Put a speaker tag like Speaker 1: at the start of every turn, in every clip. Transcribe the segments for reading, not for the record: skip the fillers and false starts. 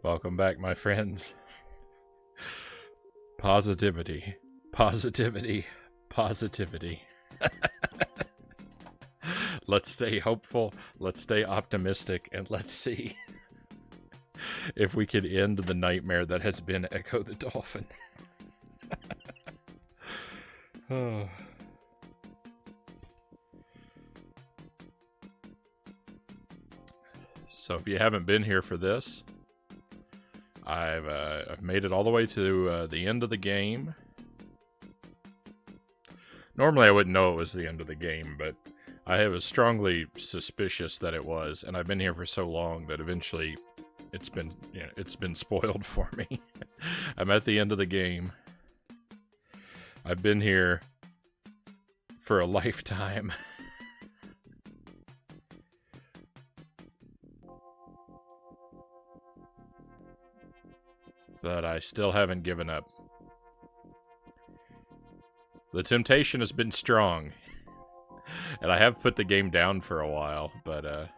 Speaker 1: Welcome back, my friends. Positivity, positivity, positivity. Let's stay hopeful, let's stay optimistic, and let's see if we can end the nightmare that has been Ecco the Dolphin. Oh. So if you haven't been here for this, I've made it all the way to the end of the game. Normally I wouldn't know it was the end of the game, but I was strongly suspicious that it was, and I've been here for so long that eventually it's been spoiled for me. I'm at the end of the game. I've been here for a lifetime. But I still haven't given up. The temptation has been strong. And I have put the game down for a while, but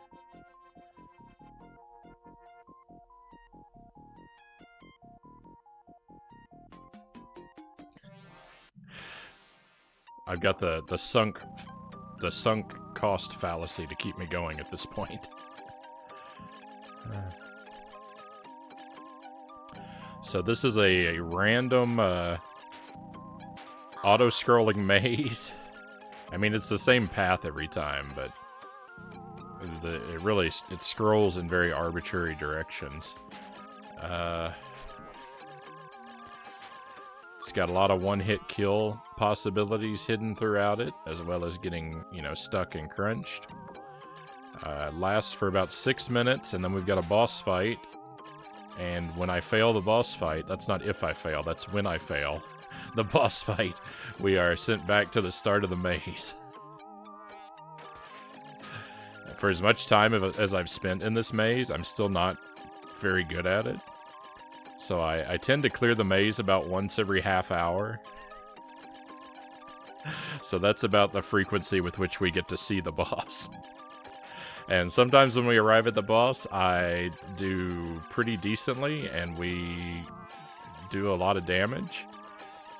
Speaker 1: I've got the sunk cost fallacy to keep me going at this point. So this is a random auto-scrolling maze. I mean, it's the same path every time, but it scrolls in very arbitrary directions. It's got a lot of one-hit kill possibilities hidden throughout it, as well as getting, stuck and crunched. Lasts for about 6 minutes, and then we've got a boss fight. And when I fail the boss fight, that's not if I fail, that's when I fail the boss fight, we are sent back to the start of the maze. For as much time as I've spent in this maze, I'm still not very good at it. So I tend to clear the maze about once every half hour. So that's about the frequency with which we get to see the boss. And sometimes when we arrive at the boss, I do pretty decently, and we do a lot of damage.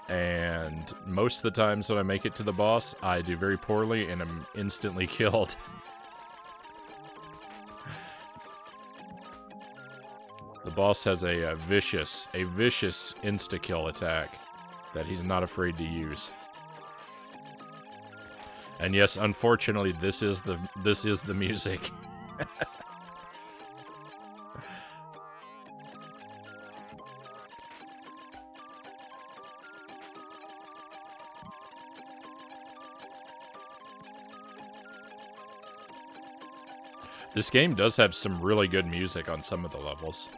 Speaker 1: And most of the times when I make it to the boss, I do very poorly and am instantly killed. The boss has a vicious insta-kill attack that he's not afraid to use. And yes, unfortunately, this is the music. This game does have some really good music on some of the levels.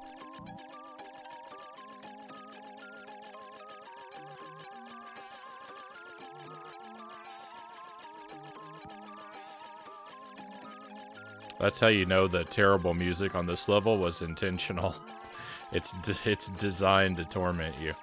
Speaker 1: That's how you know the terrible music on this level was intentional. It's designed to torment you.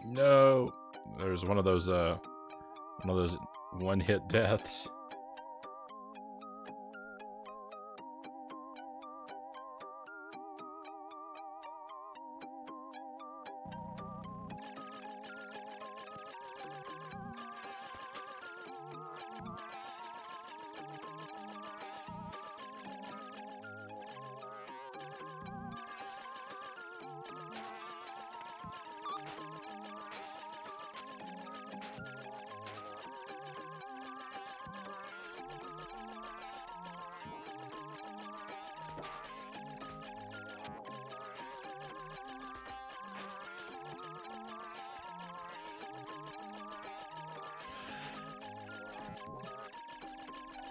Speaker 1: No, there's one of those one-hit deaths.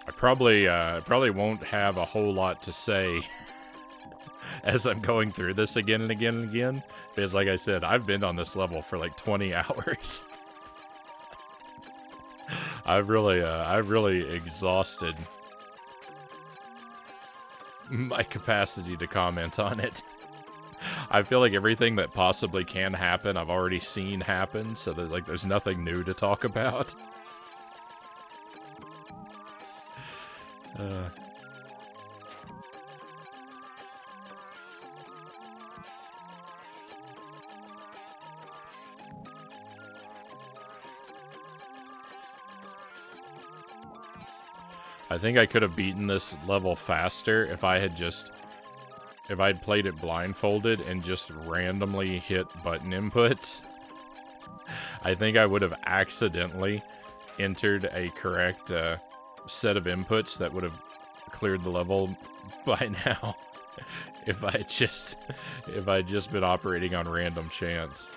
Speaker 1: I probably won't have a whole lot to say as I'm going through this again and again and again, because like I said, I've been on this level for like 20 hours. I've really exhausted my capacity to comment on it. I feel like everything that possibly can happen, I've already seen happen, so that, like, there's nothing new to talk about. I think I could have beaten this level faster if I had played it blindfolded and just randomly hit button inputs. I think I would have accidentally entered a correct set of inputs that would have cleared the level by now if I'd just been operating on random chance.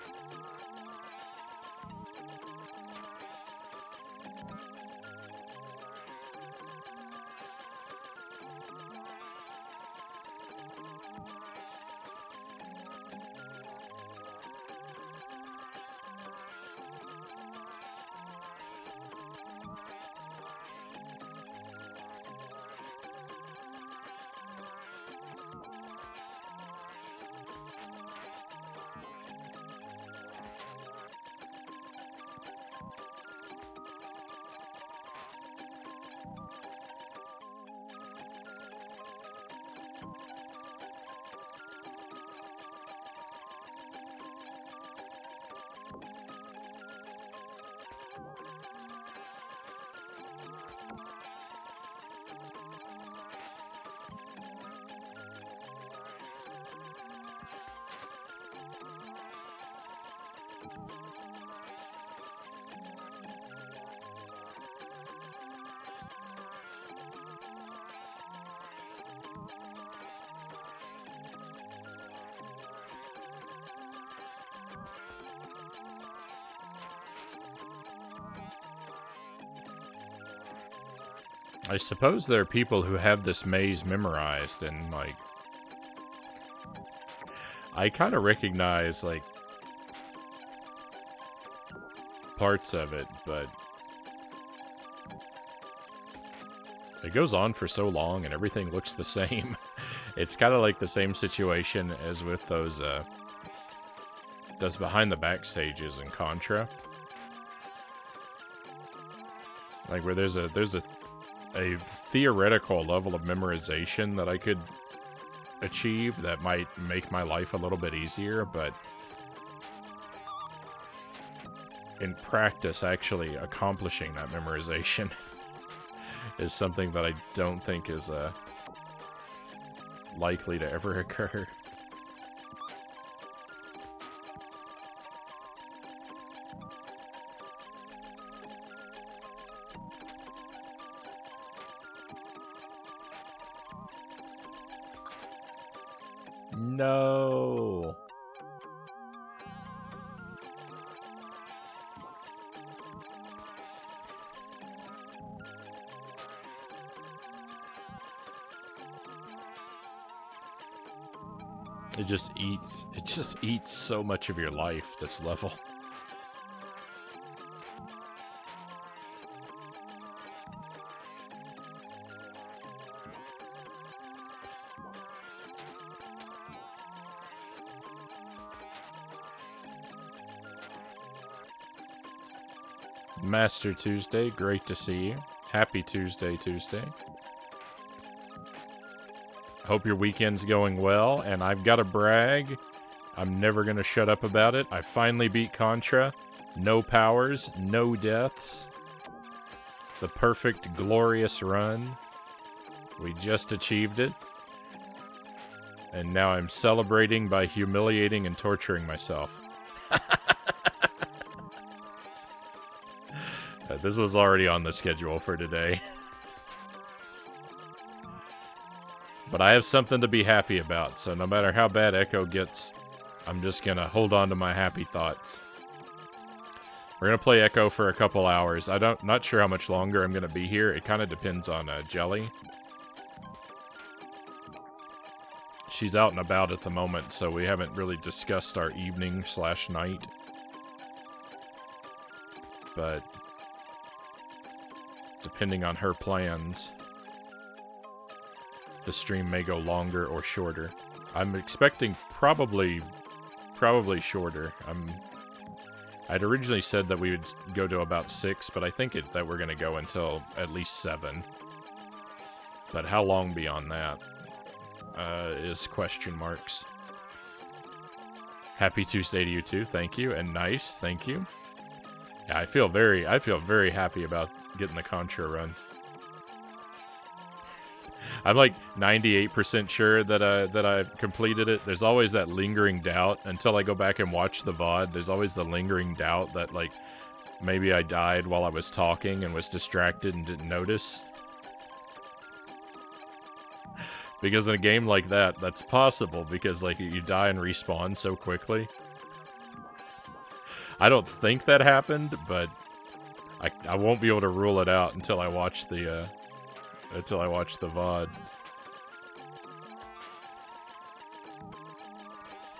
Speaker 1: I suppose there are people who have this maze memorized, and, like, I kind of recognize, like, parts of it, but it goes on for so long and everything looks the same. It's kind of like the same situation as with those behind the back stages in Contra. Like, where there's a theoretical level of memorization that I could achieve that might make my life a little bit easier, but in practice, actually accomplishing that memorization is something that I don't think is likely to ever occur. No. It just eats so much of your life, this level. Master Tuesday, great to see you. Happy Tuesday. Hope your weekend's going well, and I've got to brag. I'm never going to shut up about it. I finally beat Contra. No powers, no deaths. The perfect, glorious run. We just achieved it. And now I'm celebrating by humiliating and torturing myself. This was already on the schedule for today. But I have something to be happy about, so no matter how bad Echo gets, I'm just gonna hold on to my happy thoughts. We're gonna play Echo for a couple hours. Not sure how much longer I'm gonna be here. It kind of depends on Jelly. She's out and about at the moment, so we haven't really discussed our evening/night. But depending on her plans, the stream may go longer or shorter. I'm expecting probably shorter. I'd originally said that we would go to about 6, but I think that we're going to go until at least 7. But how long beyond that is question marks. Happy Tuesday to you too. Thank you. And nice. Thank you. Yeah, I feel very happy about getting the Contra run. I'm like 98% sure that I've completed it. There's always that lingering doubt until I go back and watch the VOD. There's always the lingering doubt that like maybe I died while I was talking and was distracted and didn't notice. Because in a game like that, that's possible because like you die and respawn so quickly. I don't think that happened, but I won't be able to rule it out until I watch the VOD.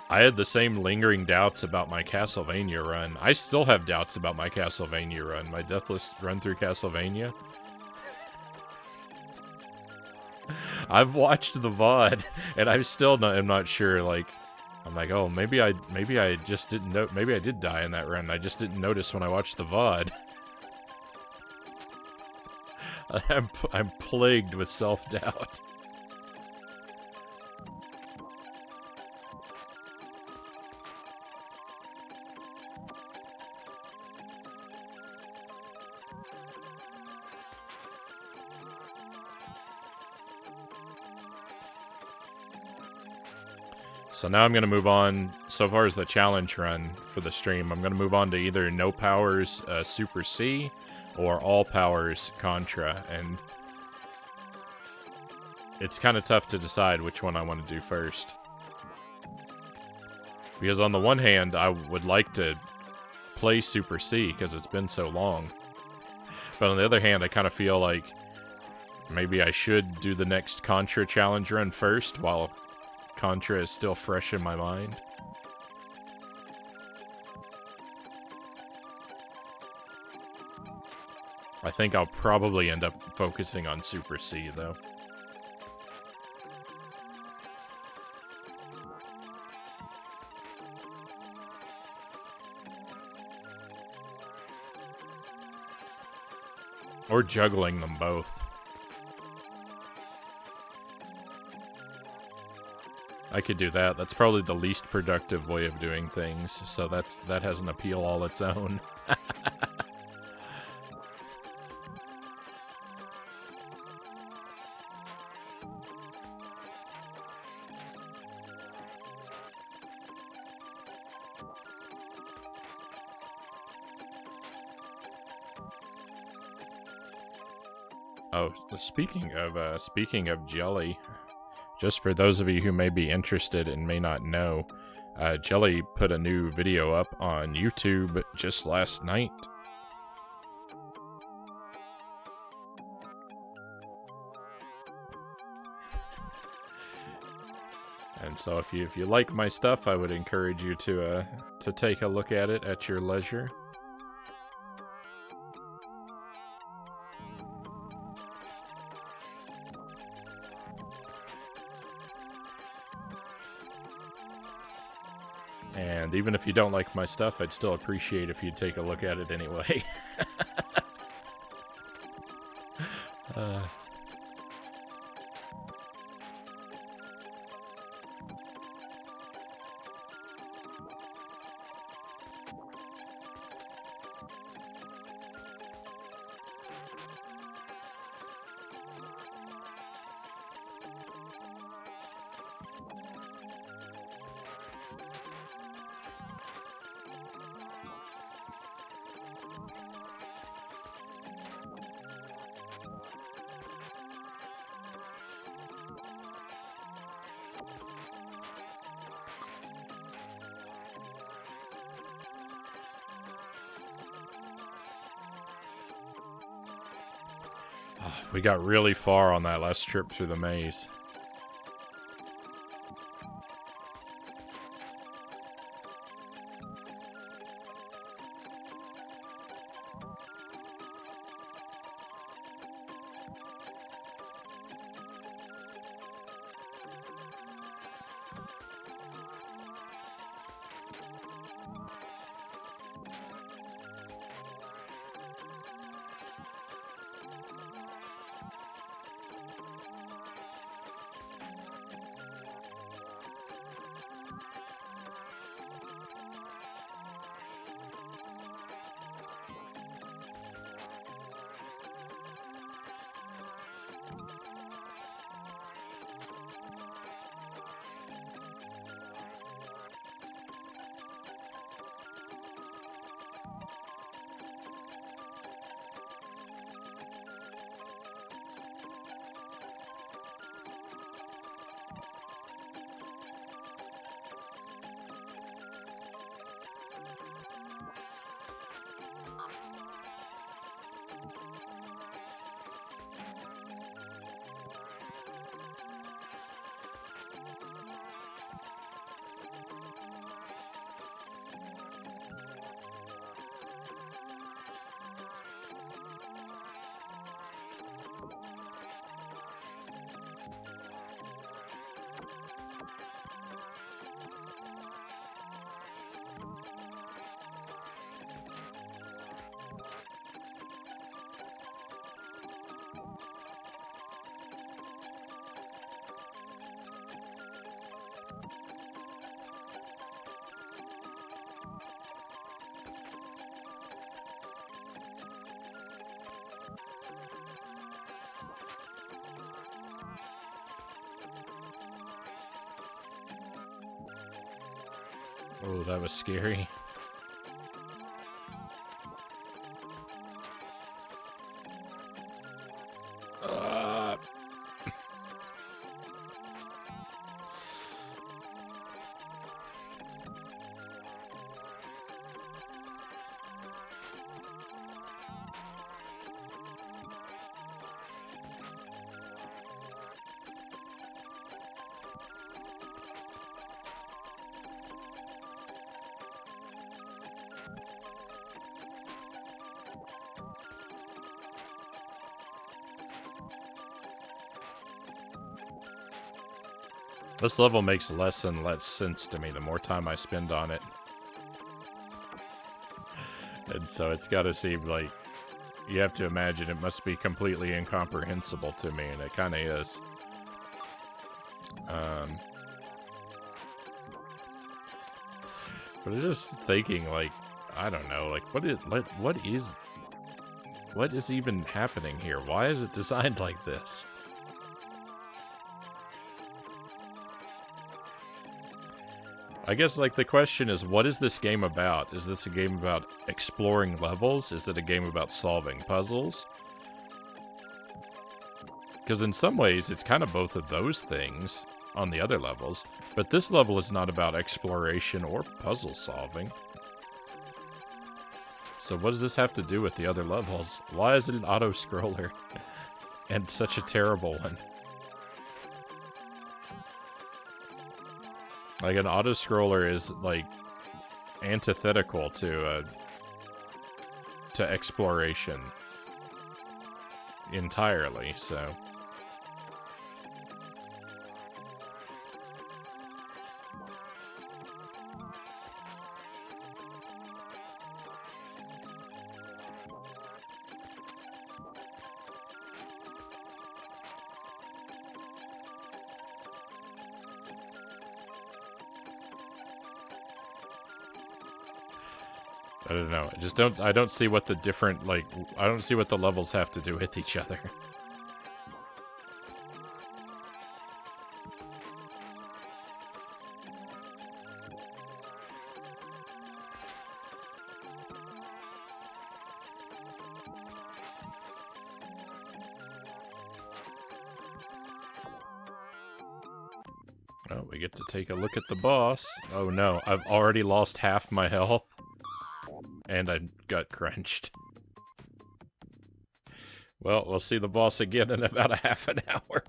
Speaker 1: I had the same lingering doubts about my Castlevania run. I still have doubts about my Castlevania run, my Deathless run through Castlevania. I've watched the VOD, and I'm not sure, like, I'm like, oh, maybe I just didn't know, maybe I did die in that run, I just didn't notice when I watched the VOD. I'm plagued with self-doubt. So now I'm going to move on, so far as the challenge run for the stream, I'm going to move on to either no powers Super C or all powers Contra, and it's kind of tough to decide which one I want to do first. Because on the one hand, I would like to play Super C because it's been so long. But on the other hand, I kind of feel like maybe I should do the next Contra challenge run first while Contra is still fresh in my mind. I think I'll probably end up focusing on Super C, though. Or juggling them both. I could do that. That's probably the least productive way of doing things, so that has an appeal all its own. Oh, speaking of Jelly, just for those of you who may be interested and may not know, Jelly put a new video up on YouTube just last night. And so if you like my stuff, I would encourage you to take a look at it at your leisure. And even if you don't like my stuff, I'd still appreciate if you'd take a look at it anyway. We got really far on that last trip through the maze. Oh, that was scary. This level makes less and less sense to me the more time I spend on it. And so it's got to seem like, you have to imagine it must be completely incomprehensible to me, and it kind of is. But I'm just thinking, like, I don't know, like, what is even happening here? Why is it designed like this? I guess, like, the question is, what is this game about? Is this a game about exploring levels? Is it a game about solving puzzles? Because in some ways, it's kind of both of those things on the other levels, but this level is not about exploration or puzzle solving. So what does this have to do with the other levels? Why is it an auto-scroller? And such a terrible one. Like, an auto-scroller is, like, antithetical to exploration entirely, so... I don't know. I don't see what the different, like, I don't see what the levels have to do with each other. Oh, we get to take a look at the boss. Oh no, I've already lost half my health. And I got crunched. Well, we'll see the boss again in about a half an hour.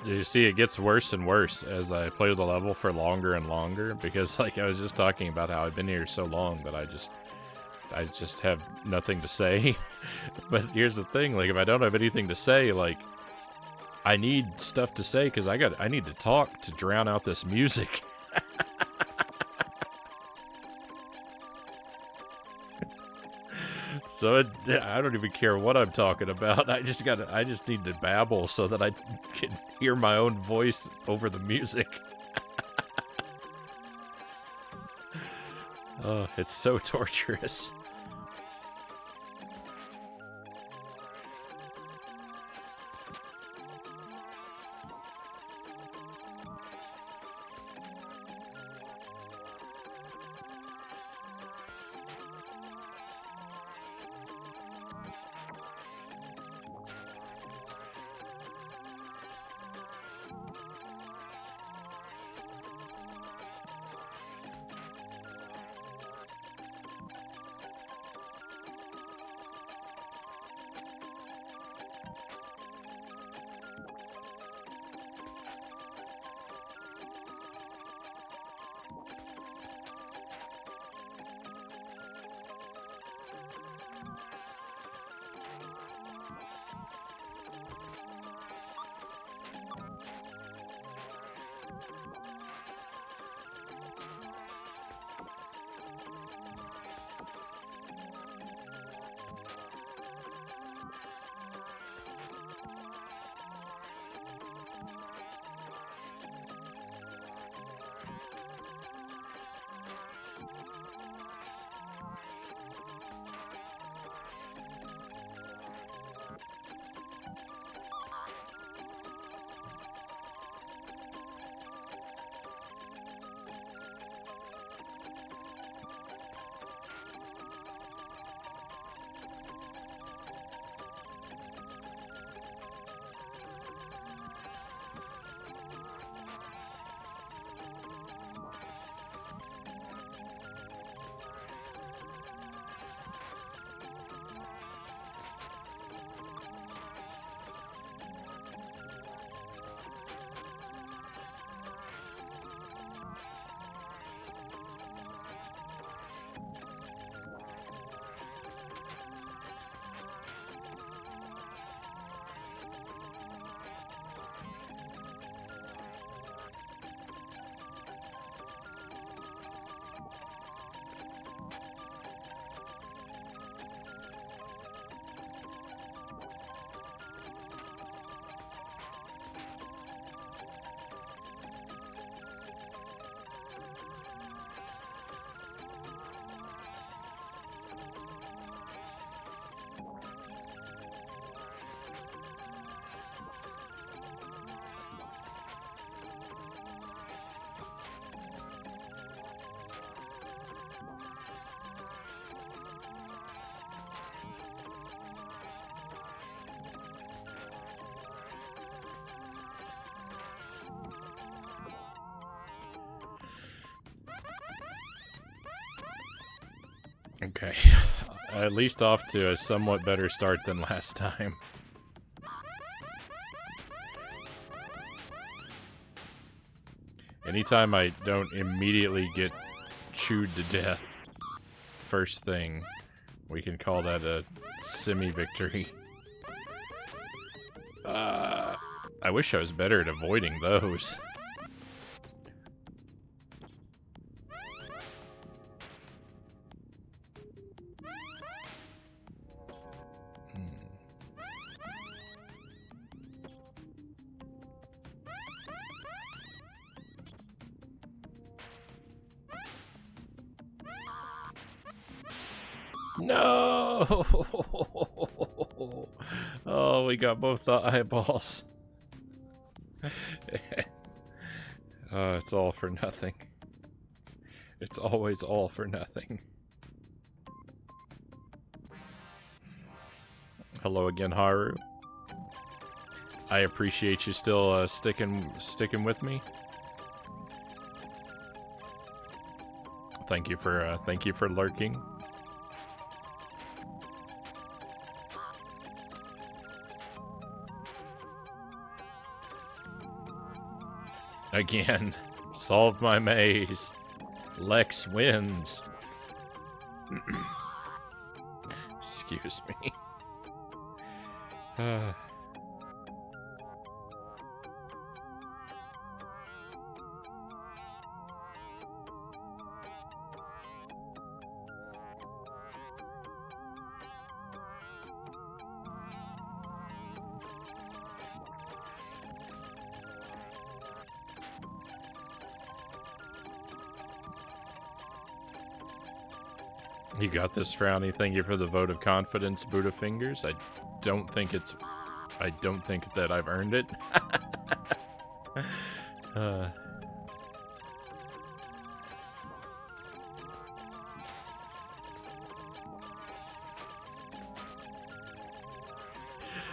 Speaker 1: You see, it gets worse and worse as I play the level for longer and longer, because like I was just talking about how I've been here so long that I just have nothing to say. But here's the thing, like if I don't have anything to say, like I need stuff to say because I need to talk to drown out this music. So I don't even care what I'm talking about. I just need to babble so that I can hear my own voice over the music. Oh, it's so torturous. Okay. At least off to a somewhat better start than last time. Anytime I don't immediately get chewed to death, first thing, we can call that a semi-victory. I wish I was better at avoiding those. No! Oh, we got both the eyeballs. Oh, it's all for nothing. It's always all for nothing. Hello again, Haru. I appreciate you still sticking with me. Thank you for lurking. Again. Solve my maze. Lex wins. Excuse me. You got this, Frownie. Thank you for the vote of confidence, Buddha Fingers. I don't think that I've earned it.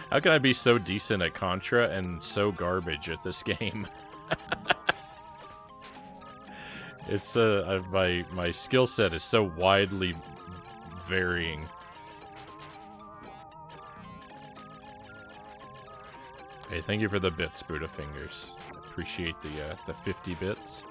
Speaker 1: How can I be so decent at Contra and so garbage at this game? It's my skill set is so widely varying. Hey, thank you for the bits, Buddha Fingers. Appreciate the 50 bits.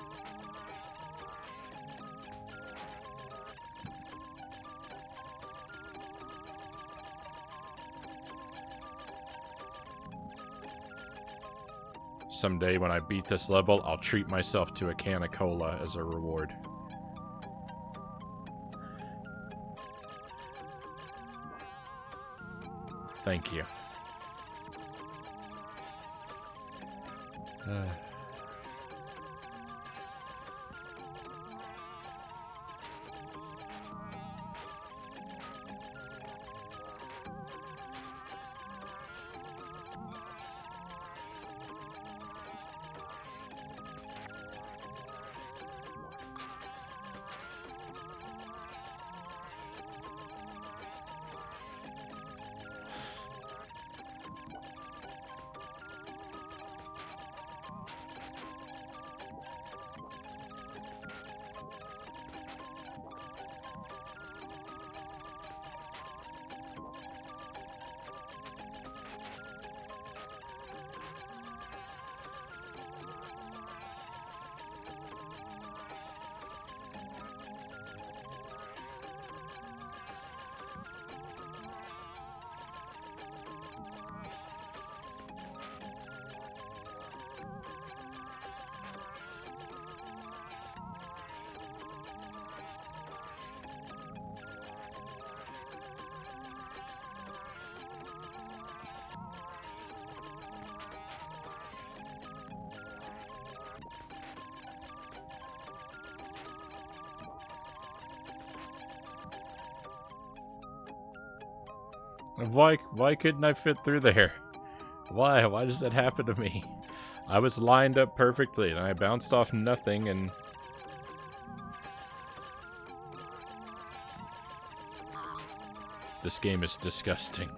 Speaker 1: Someday when I beat this level, I'll treat myself to a can of cola as a reward. Thank you. Why couldn't I fit through there? Why does that happen to me? I was lined up perfectly and I bounced off nothing and... This game is disgusting.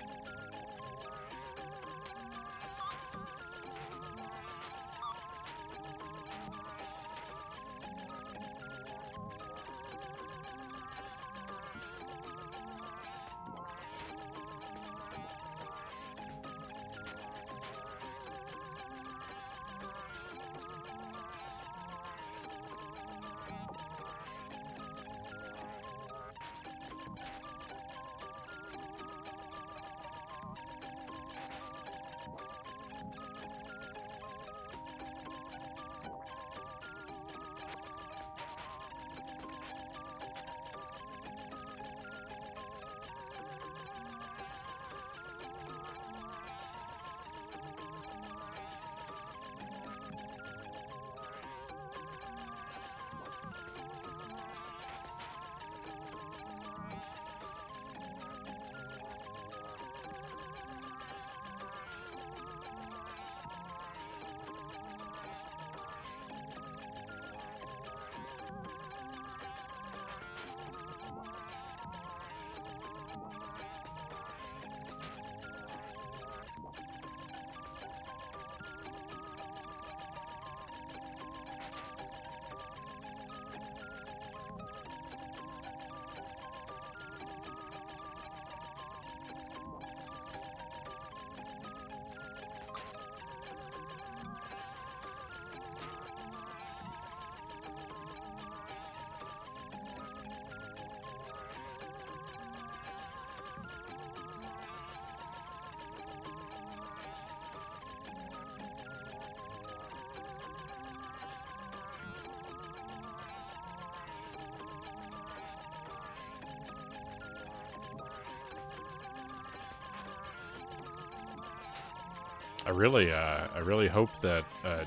Speaker 1: I really hope that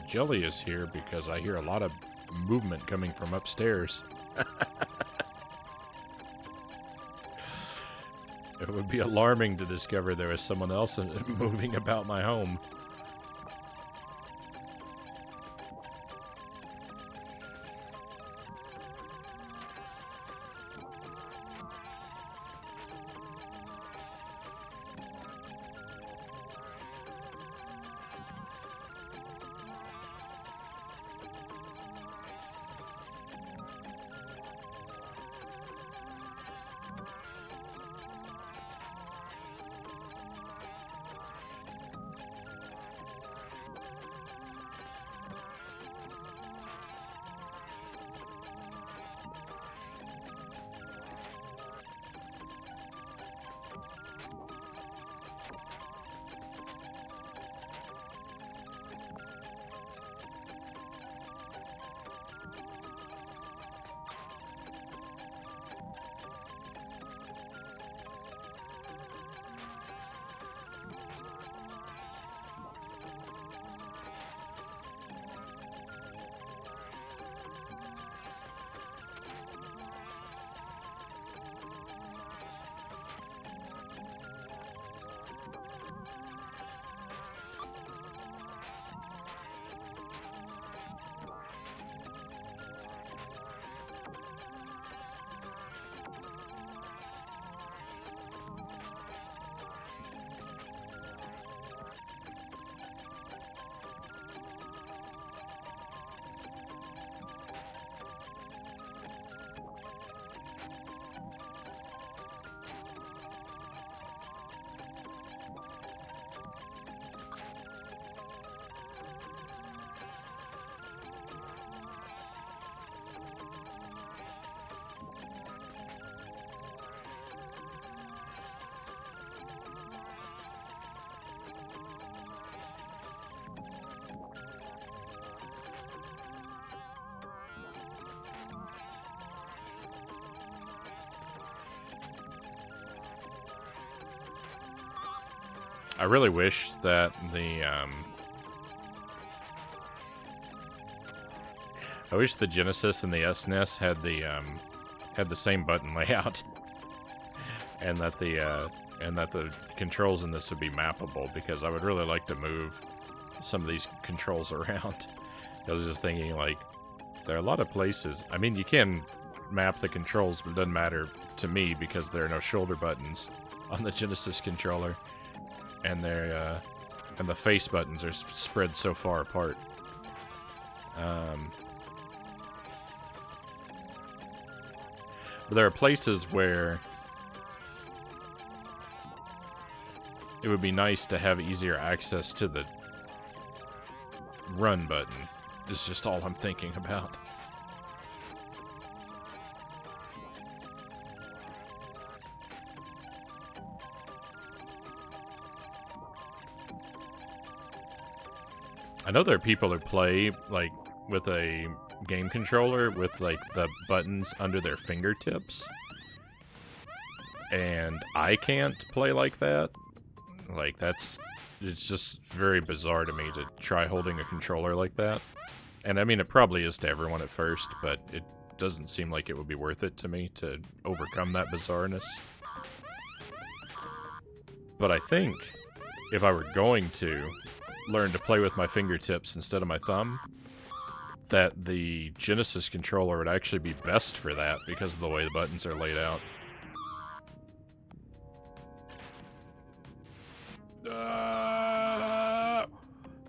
Speaker 1: Jelly is here because I hear a lot of movement coming from upstairs. It would be alarming to discover there was someone else moving about my home. I really wish that I wish the Genesis and the SNES had the same button layout, and that the controls in this would be mappable, because I would really like to move some of these controls around. I was just thinking, like, there are a lot of places. I mean, you can map the controls, but it doesn't matter to me because there are no shoulder buttons on the Genesis controller. And and the face buttons are spread so far apart. But there are places where it would be nice to have easier access to the run button. Is just all I'm thinking about. I know there are people who play, like, with a game controller with, like, the buttons under their fingertips. And I can't play like that. Like, it's just very bizarre to me to try holding a controller like that. And, I mean, it probably is to everyone at first, but it doesn't seem like it would be worth it to me to overcome that bizarreness. But I think if I were going to learn to play with my fingertips instead of my thumb, that the Genesis controller would actually be best for that because of the way the buttons are laid out.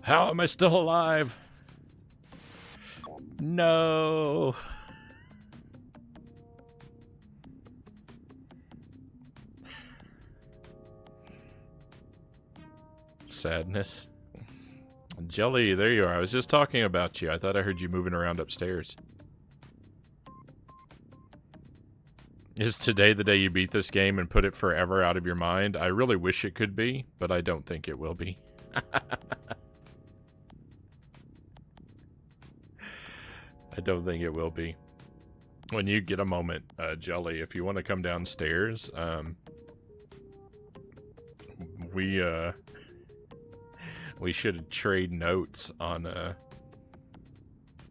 Speaker 1: How am I still alive? No. Sadness. Jelly, there you are. I was just talking about you. I thought I heard you moving around upstairs. Is today the day you beat this game and put it forever out of your mind? I really wish it could be, but I don't think it will be. I don't think it will be. When you get a moment, Jelly, if you want to come downstairs, We should trade notes on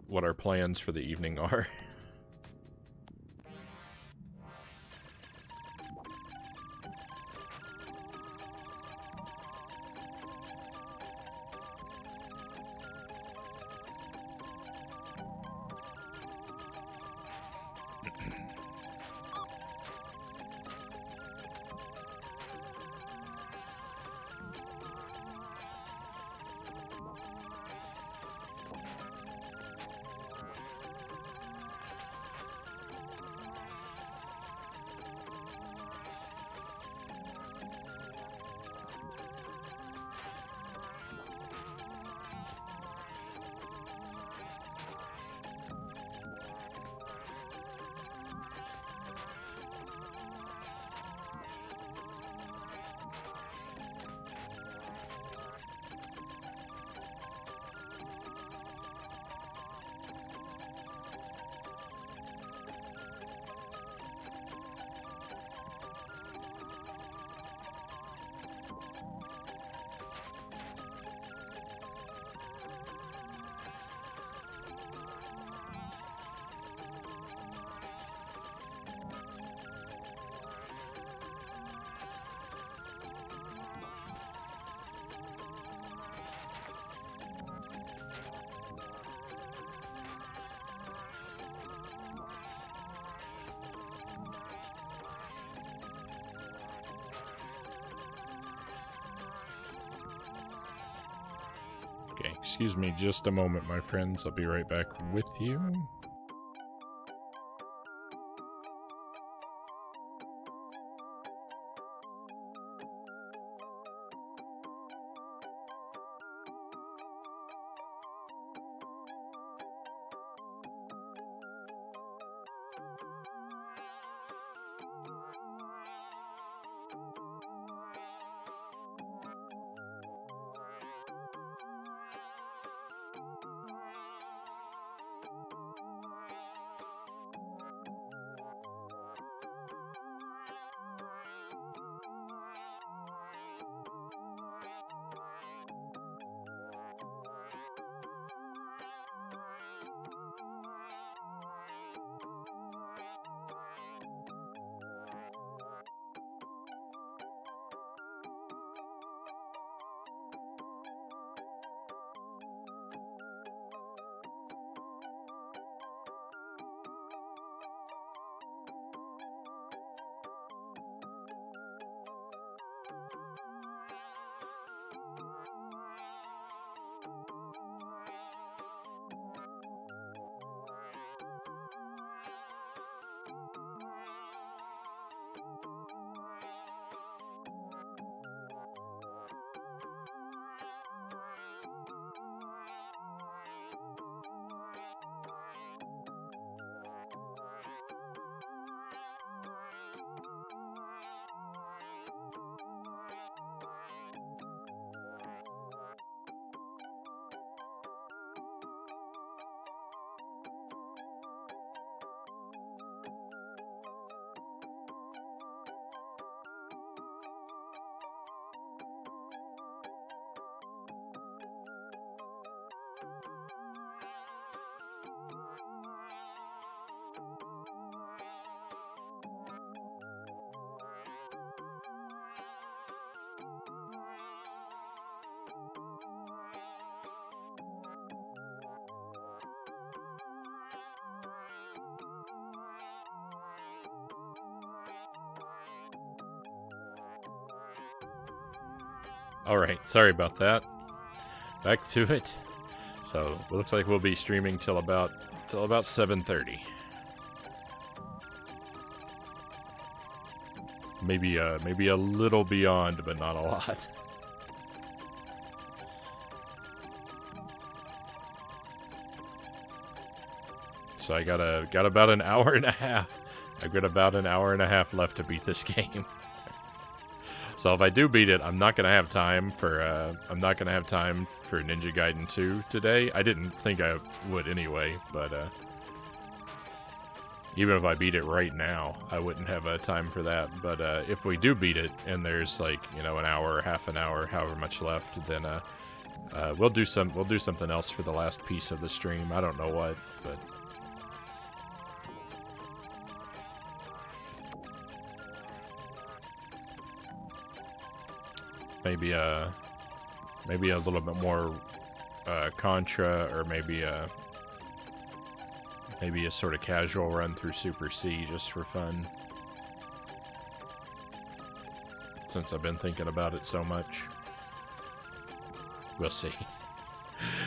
Speaker 1: what our plans for the evening are. Okay, excuse me just a moment, my friends. I'll be right back with you. Alright, sorry about that. Back to it. So, it looks like we'll be streaming till about 7:30. Maybe a little beyond, but not a lot. So I got about an hour and a half. I've got about an hour and a half left to beat this game. So if I do beat it, I'm not gonna have time for Ninja Gaiden 2 today. I didn't think I would anyway, but even if I beat it right now, I wouldn't have time for that. But if we do beat it and there's like, an hour, half an hour, however much left, then We'll do something else for the last piece of the stream. I don't know what, but maybe a little bit more Contra, or maybe a sort of casual run through Super C just for fun. Since I've been thinking about it so much. We'll see.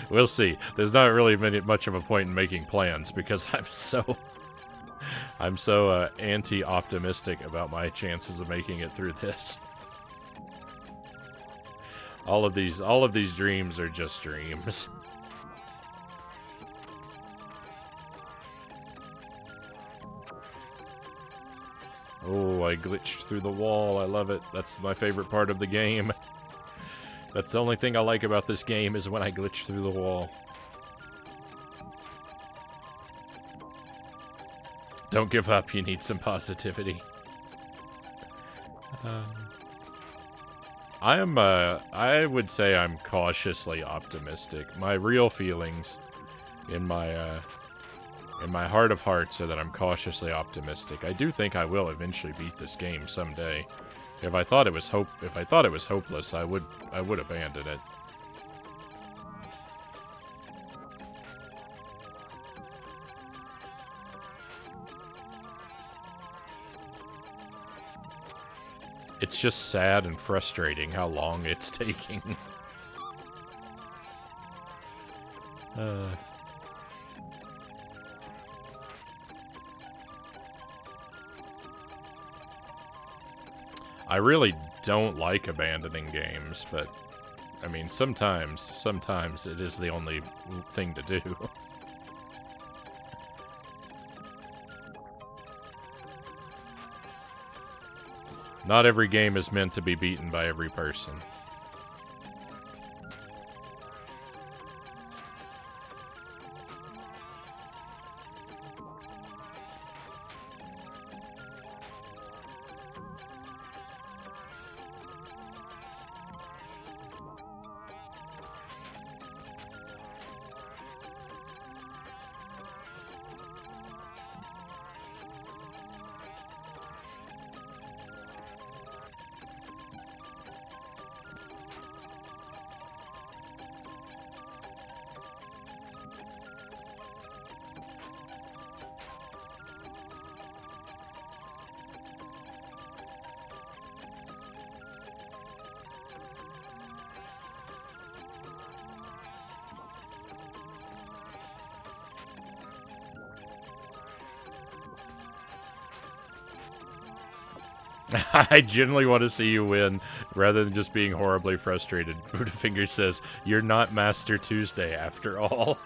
Speaker 1: We'll see. There's not really much of a point in making plans because I'm so anti-optimistic about my chances of making it through this. All of these dreams are just dreams. Oh, I glitched through the wall. I love it. That's my favorite part of the game. That's the only thing I like about this game, is when I glitch through the wall. Don't give up. You need some positivity. I would say I'm cautiously optimistic. My real feelings in my heart of hearts are that I'm cautiously optimistic. I do think I will eventually beat this game someday. If I thought it was hopeless, I would abandon it. It's just sad and frustrating how long it's taking. I really don't like abandoning games, but I mean, sometimes it is the only thing to do. Not every game is meant to be beaten by every person. I genuinely want to see you win, rather than just being horribly frustrated. Buddhafinger says, "You're not Master Tuesday after all."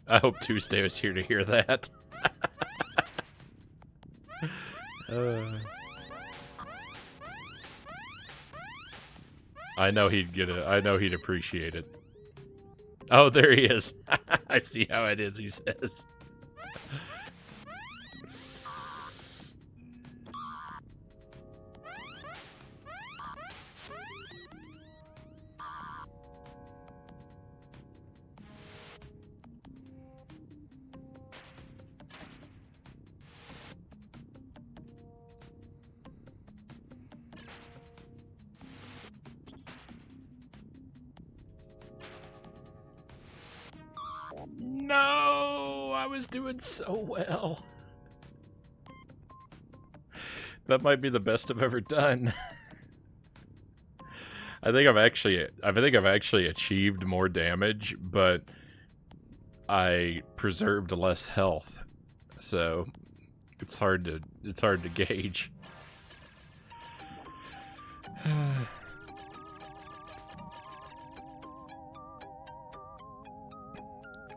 Speaker 1: I hope Tuesday was here to hear that. I know he'd get it. I know he'd appreciate it. Oh, there he is. I see how it is, he says. No, I was doing so well. That might be the best I've ever done. I think I've actually achieved more damage, but I preserved less health. So it's hard to gauge.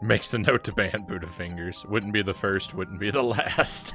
Speaker 1: Makes the note to ban Buddhafingers. Wouldn't be the first, wouldn't be the last.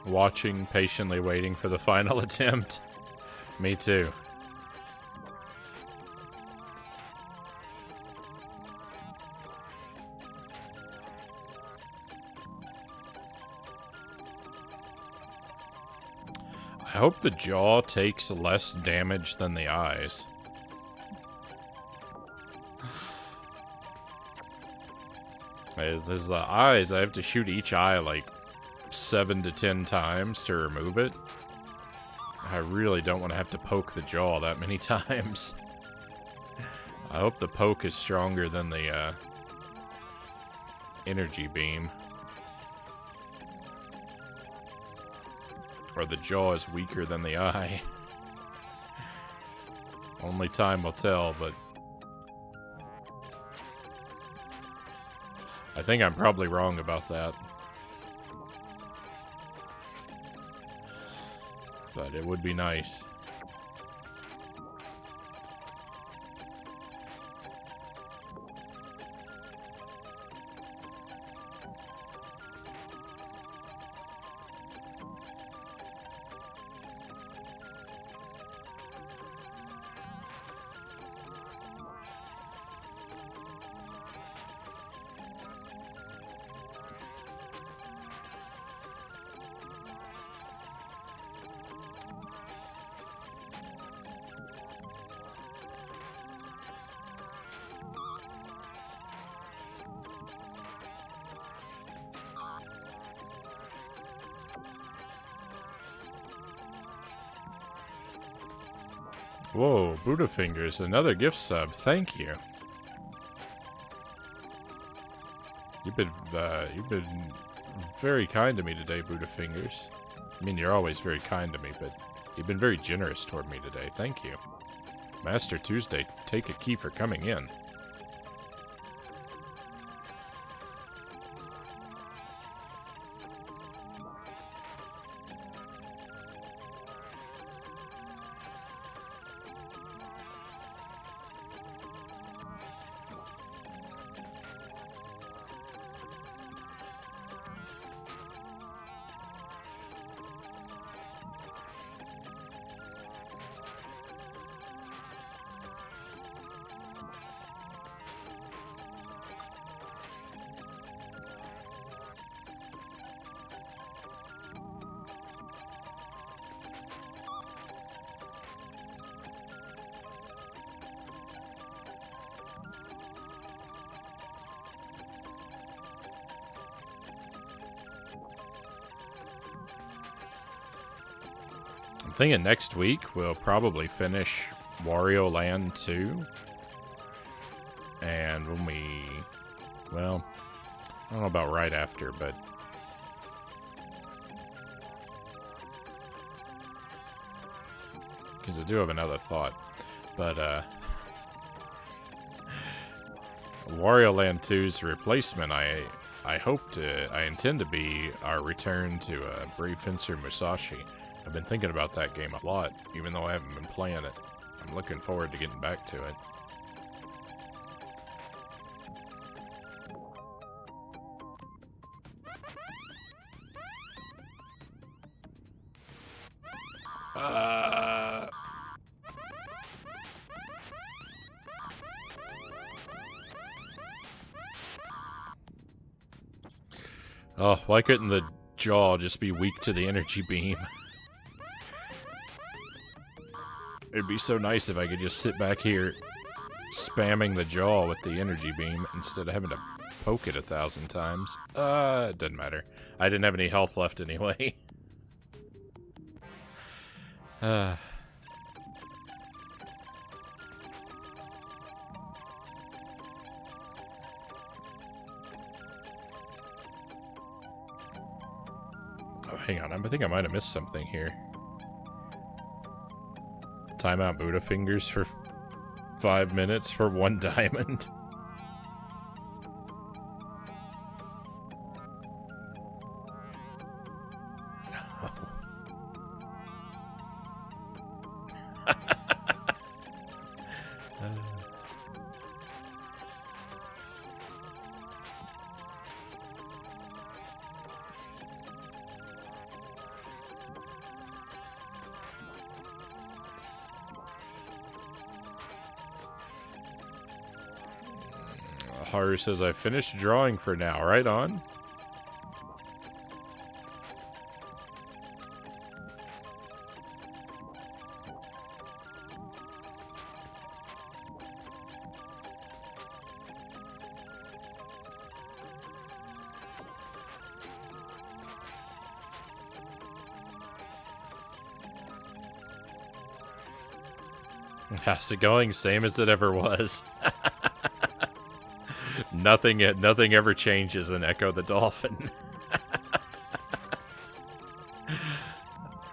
Speaker 1: Watching, patiently waiting for the final attempt. Me too. I hope the jaw takes less damage than the eyes. There's the eyes, I have to shoot each eye like 7 to 10 times to remove it. I really don't want to have to poke the jaw that many times. I hope the poke is stronger than the energy beam. Or the jaw is weaker than the eye. Only time will tell, but I think I'm probably wrong about that. But it would be nice. Whoa, Buddha Fingers, another gift sub. Thank you. You've been very kind to me today, Buddha Fingers. I mean, you're always very kind to me, but you've been very generous toward me today. Thank you. Master Tuesday, take a key for coming in. I'm thinking next week we'll probably finish Wario Land 2. And when we... well, I don't know about right after, but... because I do have another thought. But, Wario Land 2's replacement, I intend to be our return to Brave Fencer Musashi. I've been thinking about that game a lot, even though I haven't been playing it. I'm looking forward to getting back to it. Oh, why couldn't the jaw just be weak to the energy beam? It'd be so nice if I could just sit back here spamming the jaw with the energy beam instead of having to poke it 1,000 times. It doesn't matter. I didn't have any health left anyway. Oh, hang on. I think I might have missed something here. Timeout Buddha Fingers for 5 minutes for 1 diamond. Haru says, I finished drawing for now. Right on. How's it going? Same as it ever was. Nothing ever changes in Ecco the Dolphin.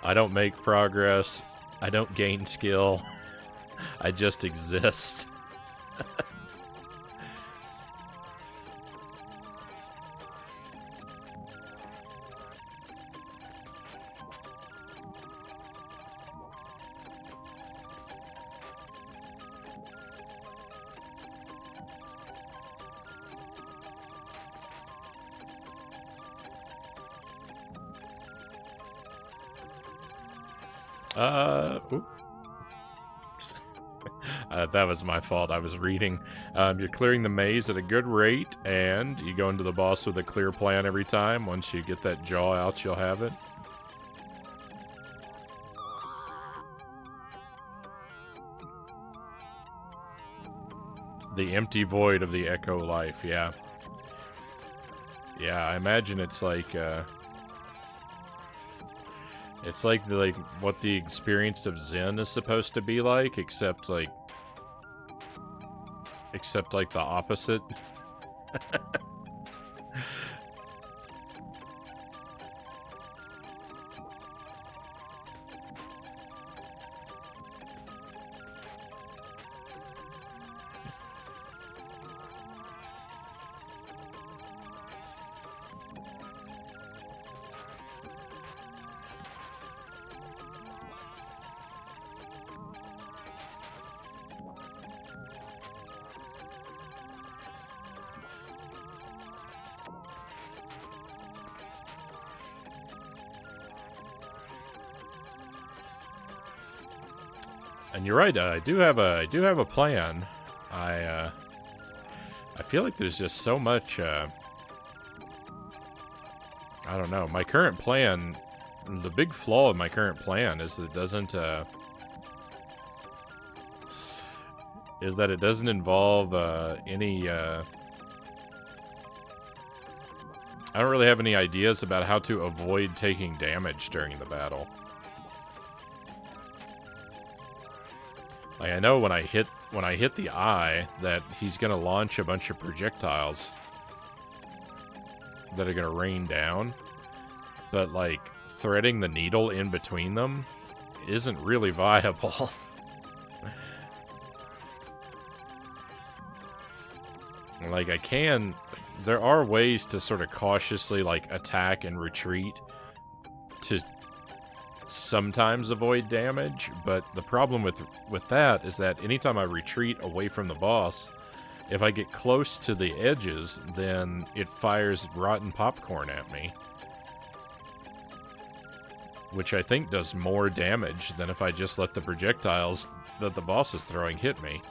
Speaker 1: I don't make progress. I don't gain skill. I just exist. Oops. That was my fault. I was reading. You're clearing the maze at a good rate, and you go into the boss with a clear plan every time. Once you get that jaw out, you'll have it. The empty void of the Ecco life, yeah. Yeah, I imagine it's like, it's like what the experience of Zen is supposed to be like, except like the opposite. And you're right. I do have a plan. I feel like there's just so much. I don't know. My current plan. The big flaw in my current plan is that it doesn't. Is that it doesn't involve any. I don't really have any ideas about how to avoid taking damage during the battle. Like, I know when I hit the eye that he's gonna launch a bunch of projectiles that are gonna rain down, but like threading the needle in between them isn't really viable. Like, there are ways to sort of cautiously like attack and retreat to sometimes avoid damage, but the problem with that is that anytime I retreat away from the boss, if I get close to the edges, then it fires rotten popcorn at me, which I think does more damage than if I just let the projectiles that the boss is throwing hit me.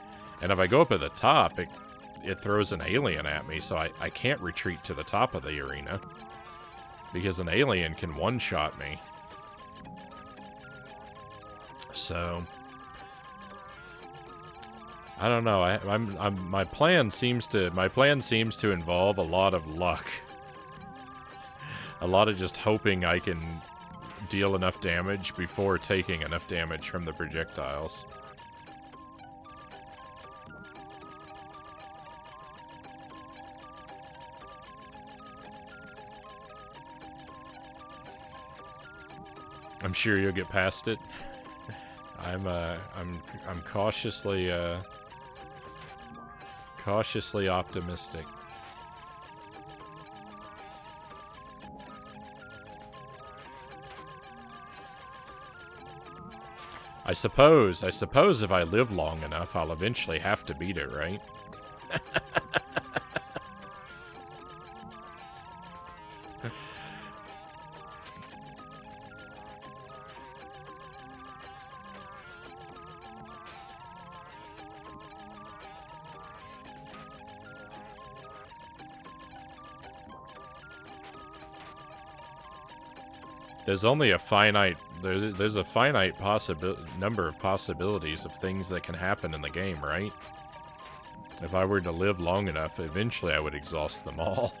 Speaker 1: And if I go up at the top, it throws an alien at me, so I can't retreat to the top of the arena, because an alien can one-shot me. So I don't know. My plan seems to involve a lot of luck, a lot of just hoping I can deal enough damage before taking enough damage from the projectiles. I'm sure you'll get past it. I'm cautiously optimistic. I suppose if I live long enough, I'll eventually have to beat it, right? There's only a finite... There's a finite number of possibilities of things that can happen in the game, right? If I were to live long enough, eventually I would exhaust them all.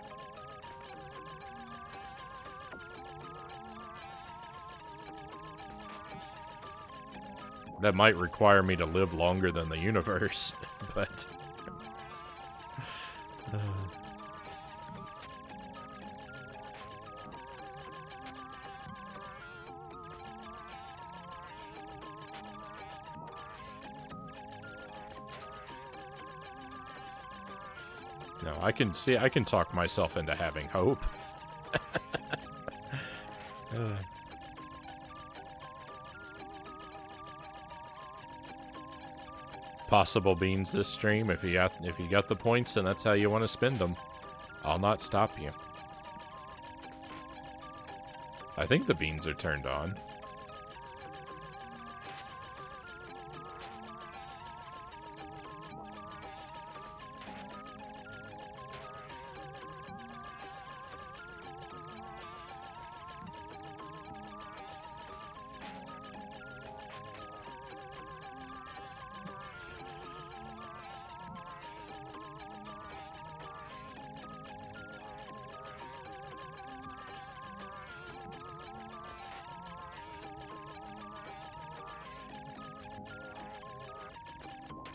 Speaker 1: That might require me to live longer than the universe, but... No, I can talk myself into having hope. Possible beans this stream. If you got the points and that's how you want to spend them, I'll not stop you. I think the beans are turned on.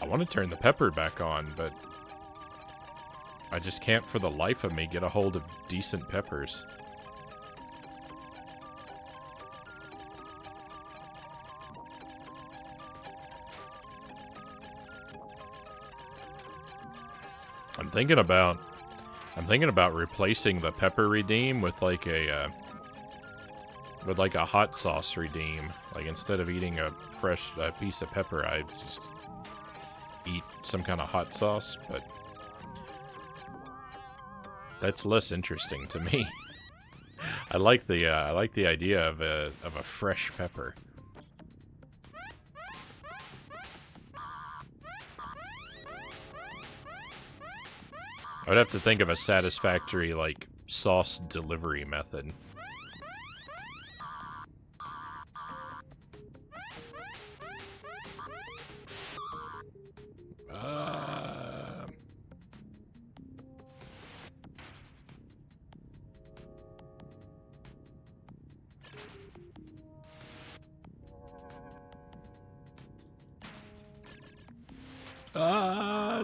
Speaker 1: I want to turn the pepper back on, but I just can't for the life of me get a hold of decent peppers. I'm thinking about replacing the pepper redeem with like a hot sauce redeem. Like instead of eating a fresh piece of pepper, I just eat some kind of hot sauce, but that's less interesting to me. I like the idea of a fresh pepper. I would have to think of a satisfactory like sauce delivery method.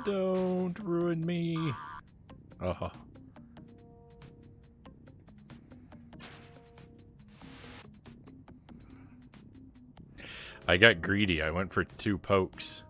Speaker 1: Don't ruin me. Uh-huh. I got greedy. I went for 2 pokes.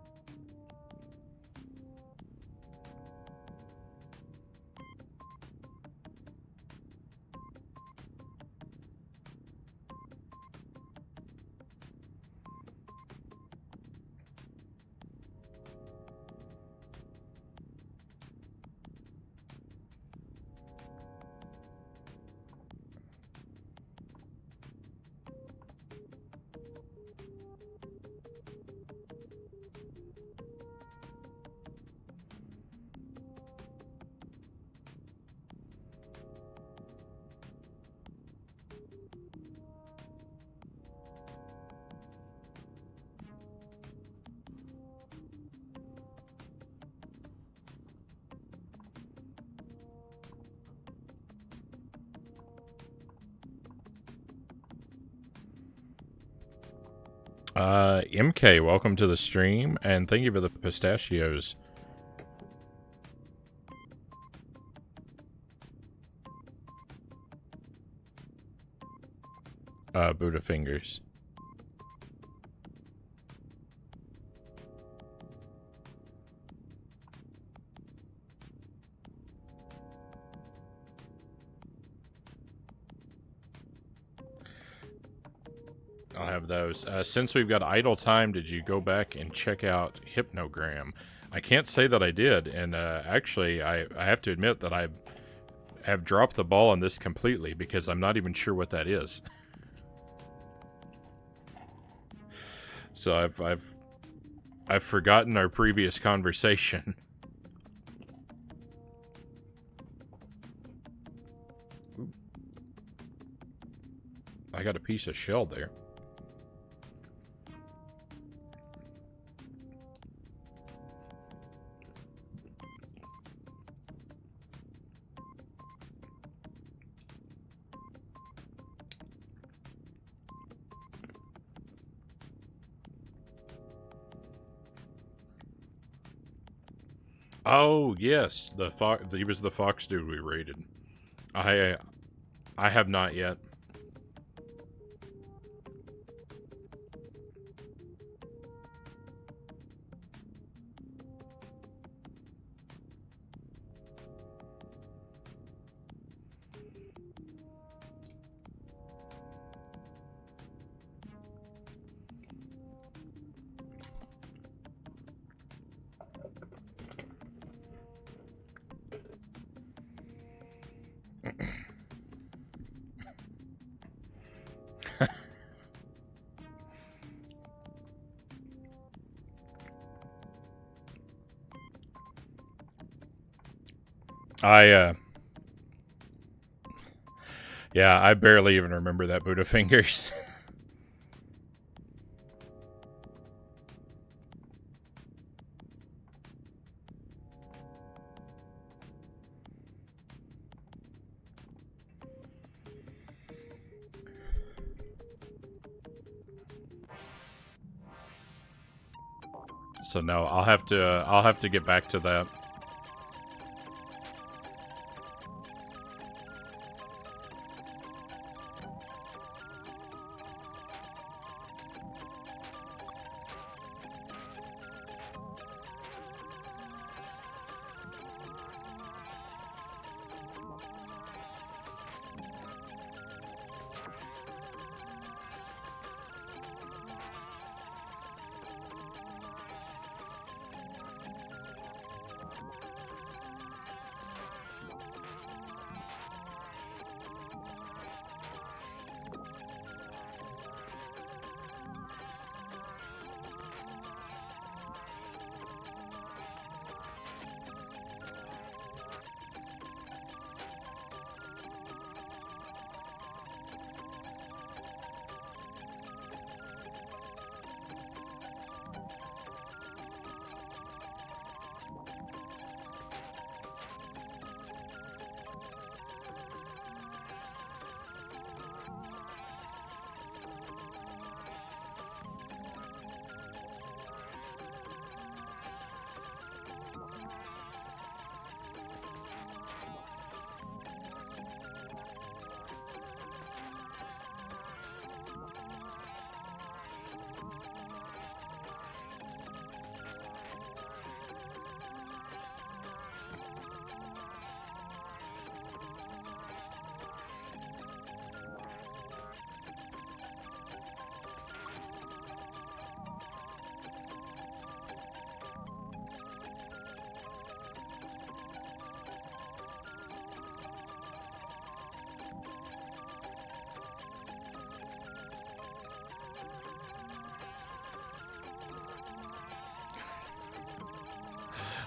Speaker 1: MK, welcome to the stream, and thank you for the pistachios. Buddha fingers. I'll have those. Since we've got idle time, did you go back and check out Hypnogram? I can't say that I did, and actually, I have to admit that I have dropped the ball on this completely because I'm not even sure what that is. So I've forgotten our previous conversation. I got a piece of shell there. Oh, yes, the fox. He was the fox dude we raided. I have not yet. Yeah, I barely even remember that Buddha fingers. So no, I'll have to get back to that.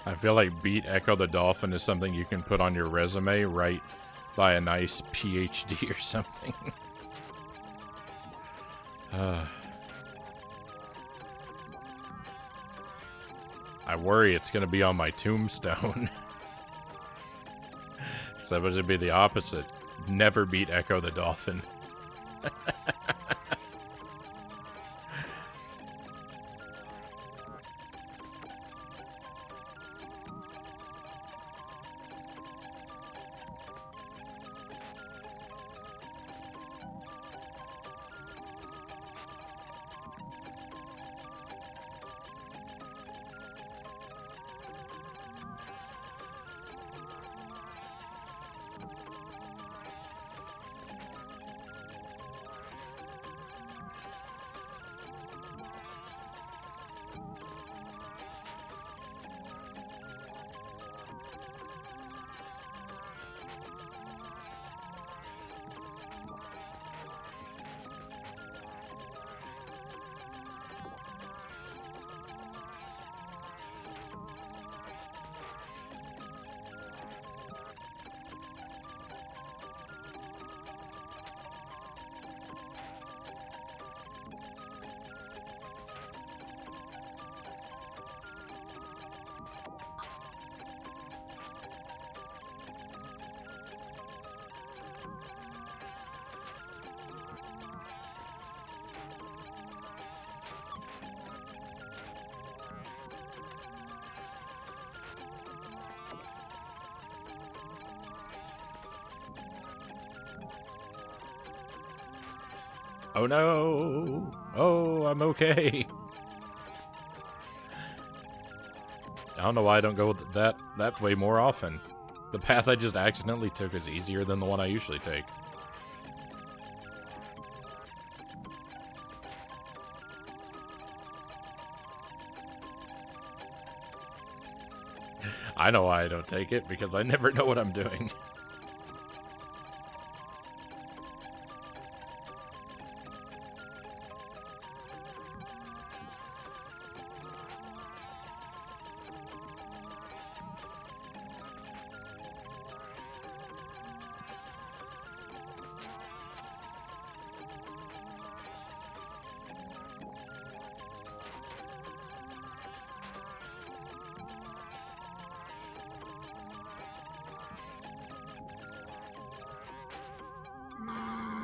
Speaker 1: I feel like beat Ecco the Dolphin is something you can put on your resume right by a nice PhD or something. I worry it's going to be on my tombstone. So it would be the opposite. Never beat Ecco the Dolphin. Oh no! Oh, I'm okay. I don't know why I don't go that way more often. The path I just accidentally took is easier than the one I usually take. I know why I don't take it, because I never know what I'm doing.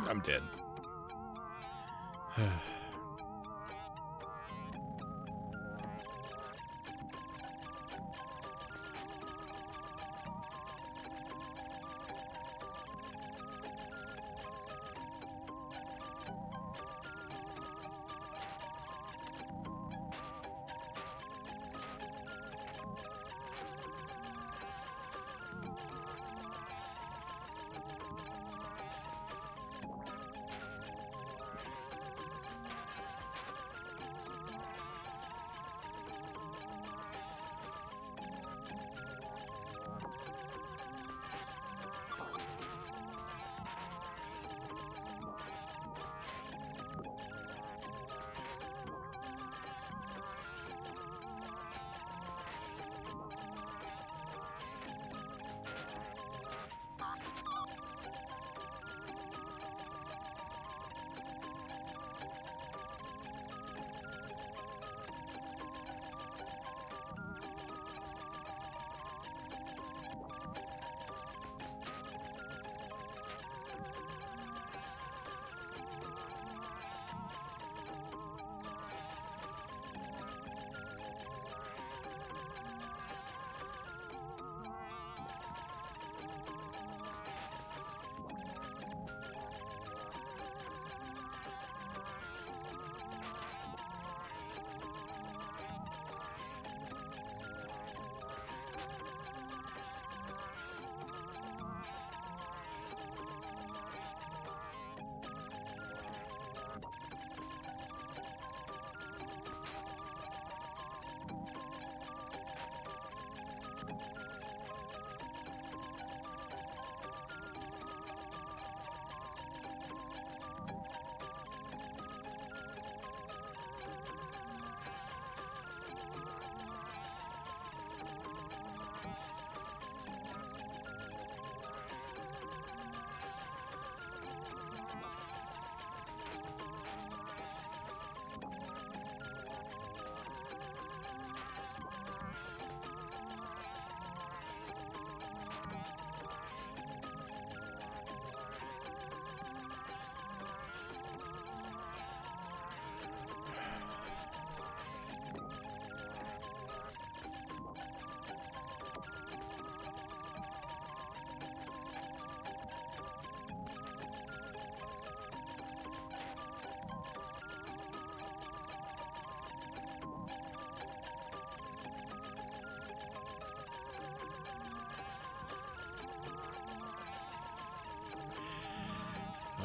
Speaker 1: I'm dead.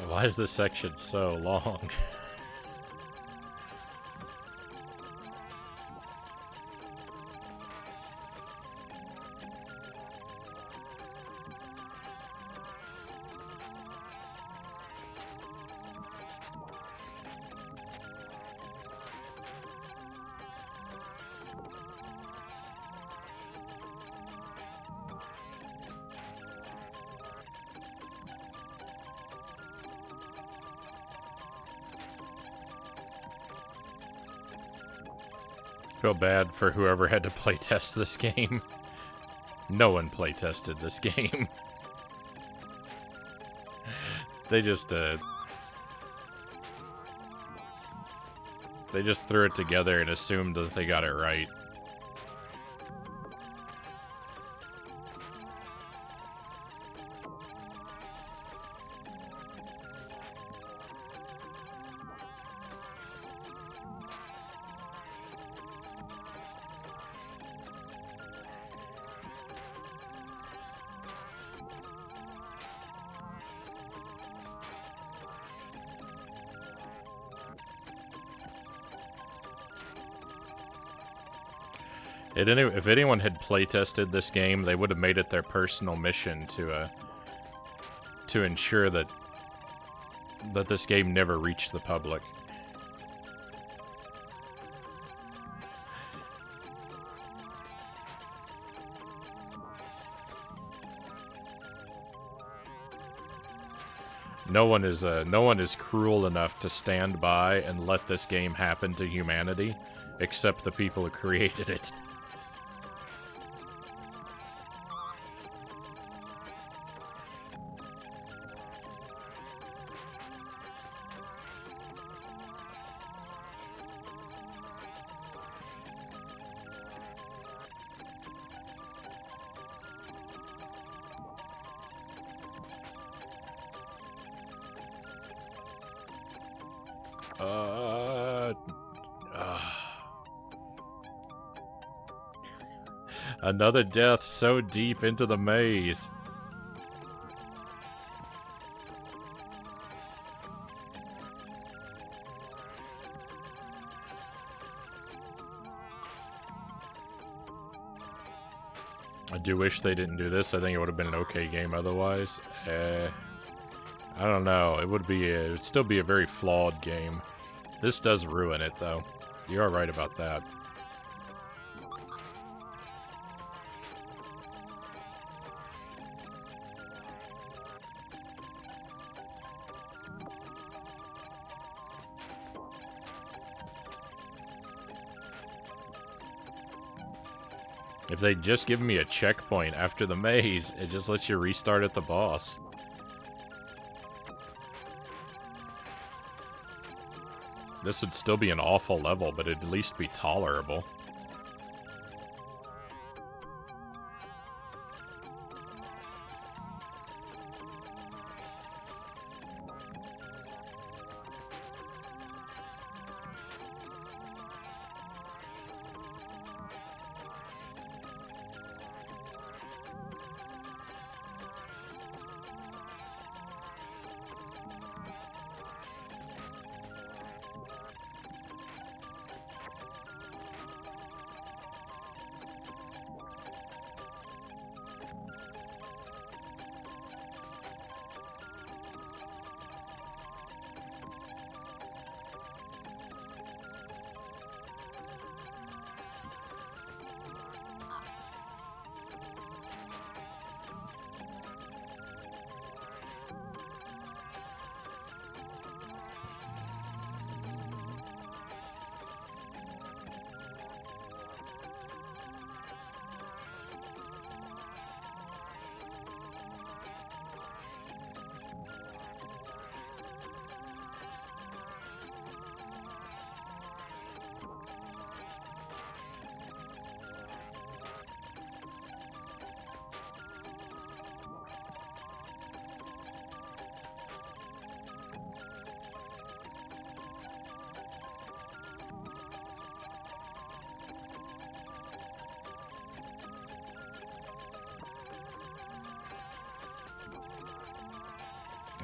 Speaker 1: Why is this section so long? Feel bad for whoever had to playtest this game. No one playtested this game. They just threw it together and assumed that they got it right. If anyone had playtested this game, they would have made it their personal mission to ensure that this game never reached the public. No one is cruel enough to stand by and let this game happen to humanity, except the people who created it. Another death so deep into the maze. I do wish they didn't do this. I think it would have been an okay game otherwise. I don't know. It would still be a very flawed game. This does ruin it, though. You are right about that. If they'd just given me a checkpoint after the maze, it just lets you restart at the boss. This would still be an awful level, but it'd at least be tolerable.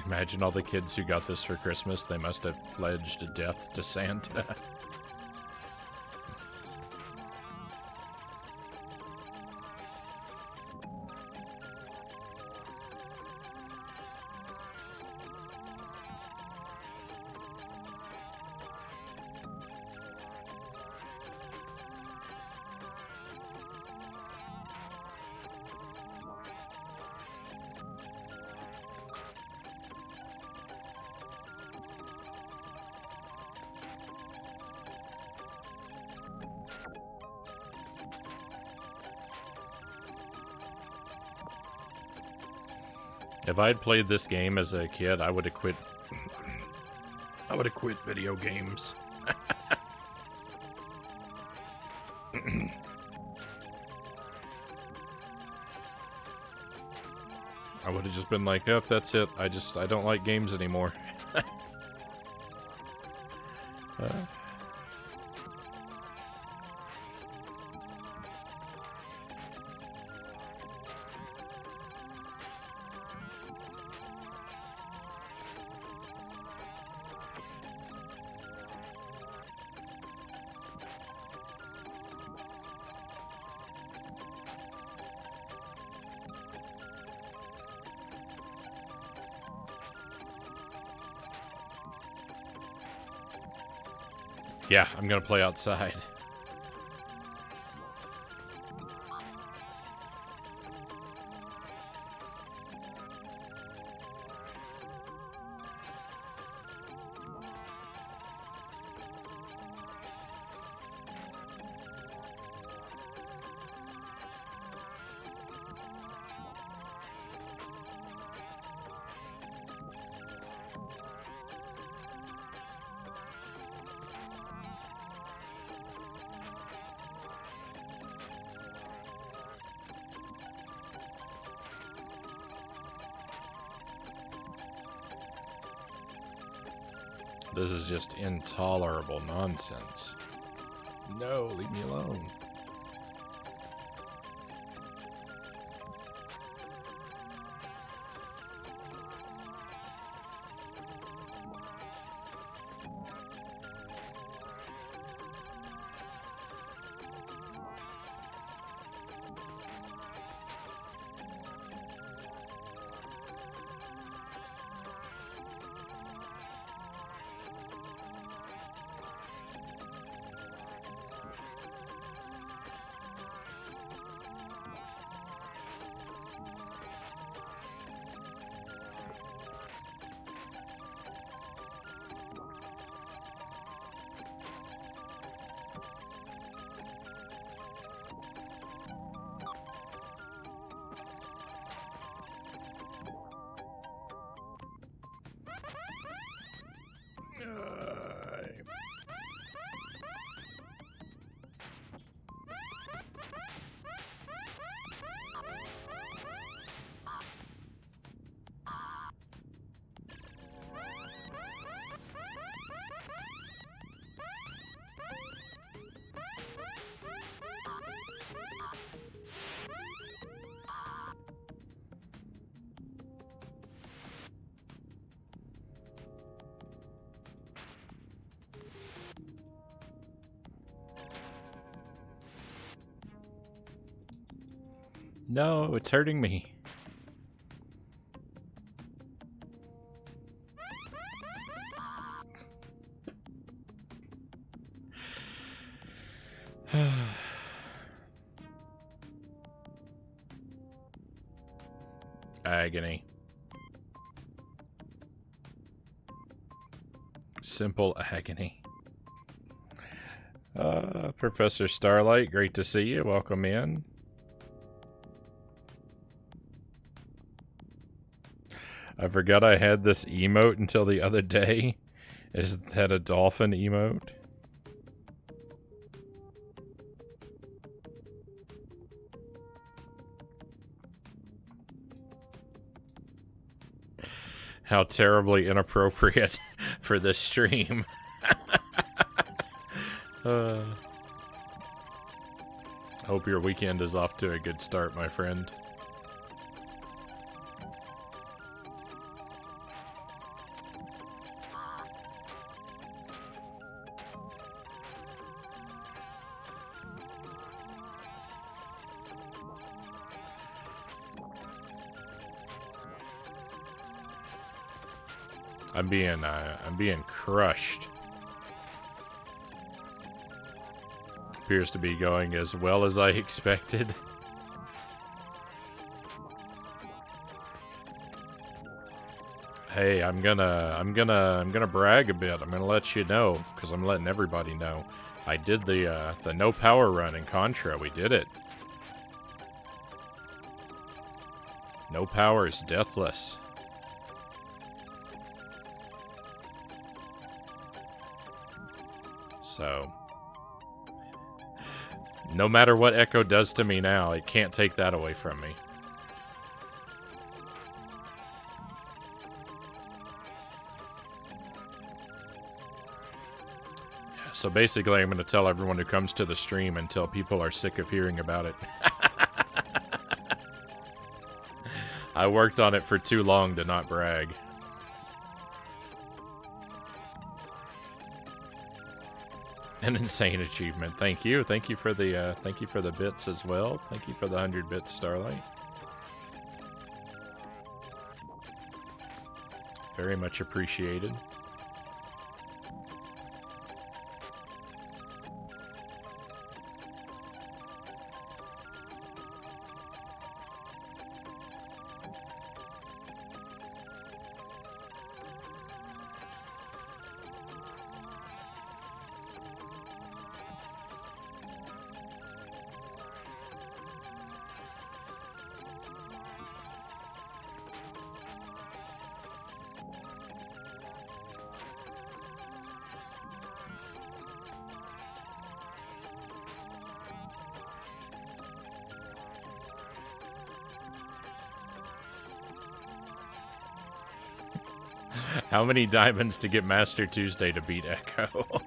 Speaker 1: Imagine all the kids who got this for Christmas. They must have pledged death to Santa. If I had played this game as a kid, I would have quit. I would have quit video games. I would have just been like, "Yep, that's it. I don't like games anymore." Yeah, I'm gonna play outside. This is just intolerable nonsense. No, leave me alone. No, it's hurting me. Agony. Simple agony. Professor Starlight, great to see you. Welcome in. I forgot I had this emote until the other day. Is that a dolphin emote? How terribly inappropriate for this stream. Hope your weekend is off to a good start, my friend. I'm being crushed. Appears to be going as well as I expected. Hey, I'm gonna brag a bit. I'm gonna let you know, because I'm letting everybody know. I did the no power run in Contra. We did it. No power is deathless. So, no matter what Echo does to me now, it can't take that away from me. Yeah, so basically, I'm going to tell everyone who comes to the stream until people are sick of hearing about it. I worked on it for too long to not brag. An insane achievement. Thank you. Thank you for the bits as well. Thank you for the 100 bits, Starlight. Very much appreciated. How many diamonds to get Master Tuesday to beat Echo?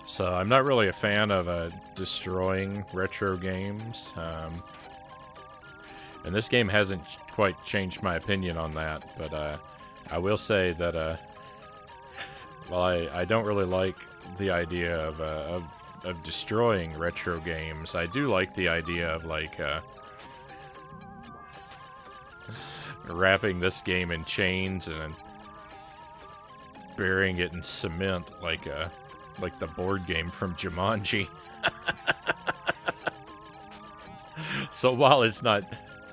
Speaker 1: So I'm not really a fan of destroying retro games. And this game hasn't quite changed my opinion on that, but I will say that while I don't really like the idea of destroying retro games, I do like the idea of like wrapping this game in chains and burying it in cement like the board game from Jumanji. So while it's not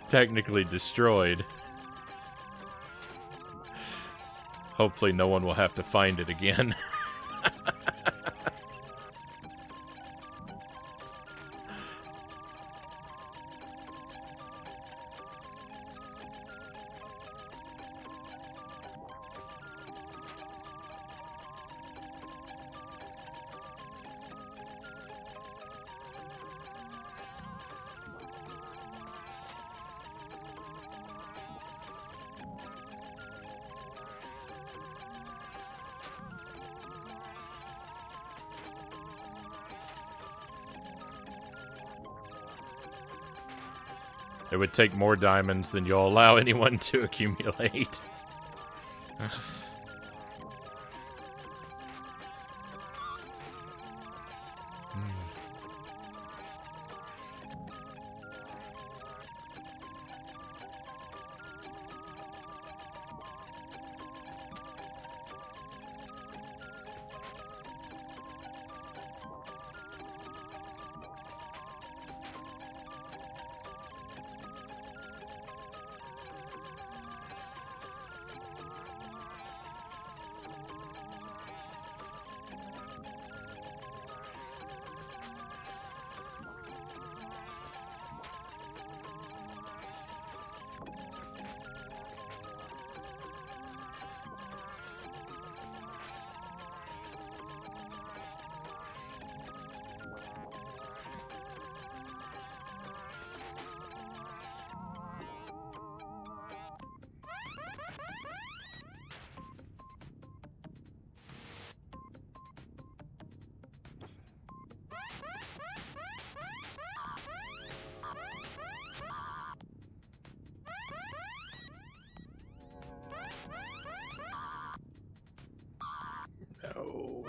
Speaker 1: technically destroyed, hopefully no one will have to find it again. It would take more diamonds than you'll allow anyone to accumulate. No,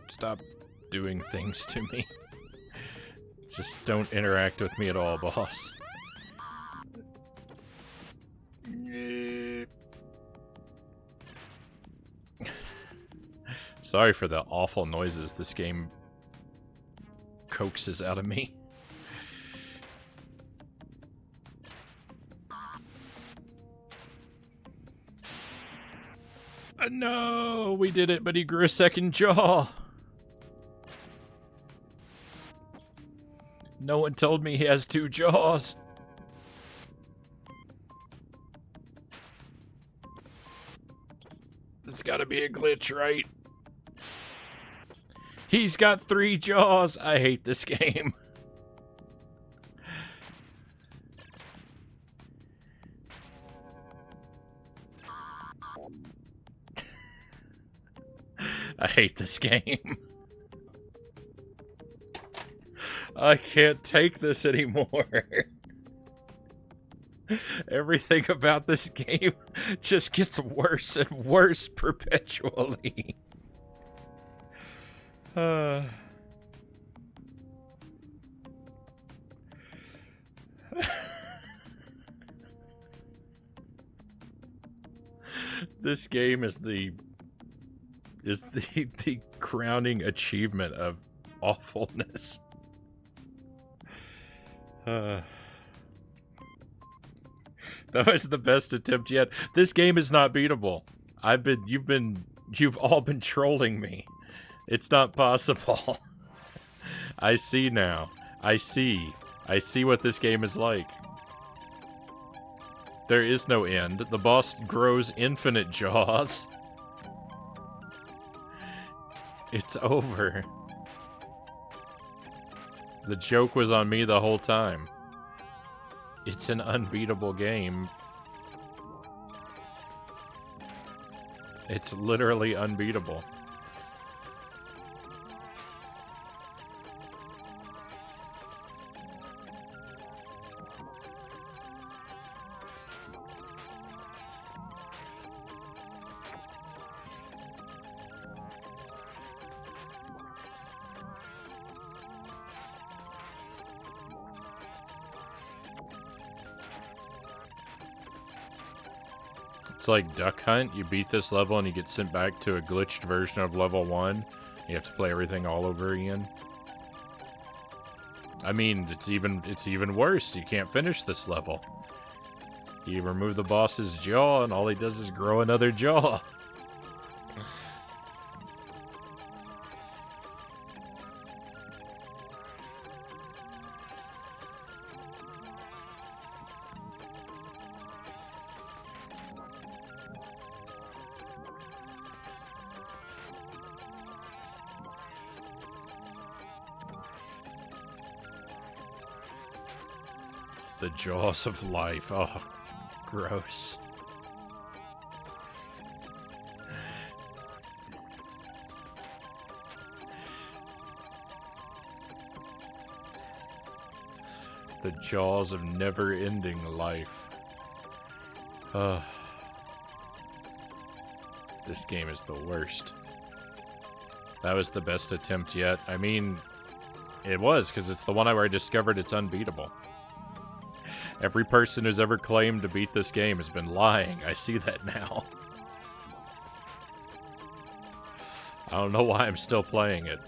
Speaker 1: stop doing things to me. Just don't interact with me at all, boss. Sorry for the awful noises this game coaxes out of me. No, we did it, but he grew a second jaw. No one told me he has two jaws. There's gotta be a glitch, right? He's got 3 jaws. I hate this game. I hate this game. I can't take this anymore. Everything about this game just gets worse and worse perpetually. This game is the crowning achievement of awfulness. That was the best attempt yet. This game is not beatable. You've all been trolling me. It's not possible. I see now. I see what this game is like. There is no end. The boss grows infinite jaws. It's over. The joke was on me the whole time. It's an unbeatable game. It's literally unbeatable. It's like Duck Hunt. You beat this level and you get sent back to a glitched version of level 1. You have to play everything all over again. I mean, it's even worse. You can't finish this level. You remove the boss's jaw and all he does is grow another jaw. The jaws of life. Oh, gross. The jaws of never-ending life. This game is the worst. That was the best attempt yet. I mean, it was, because it's the one where I discovered it's unbeatable. Every person who's ever claimed to beat this game has been lying. I see that now. I don't know why I'm still playing it.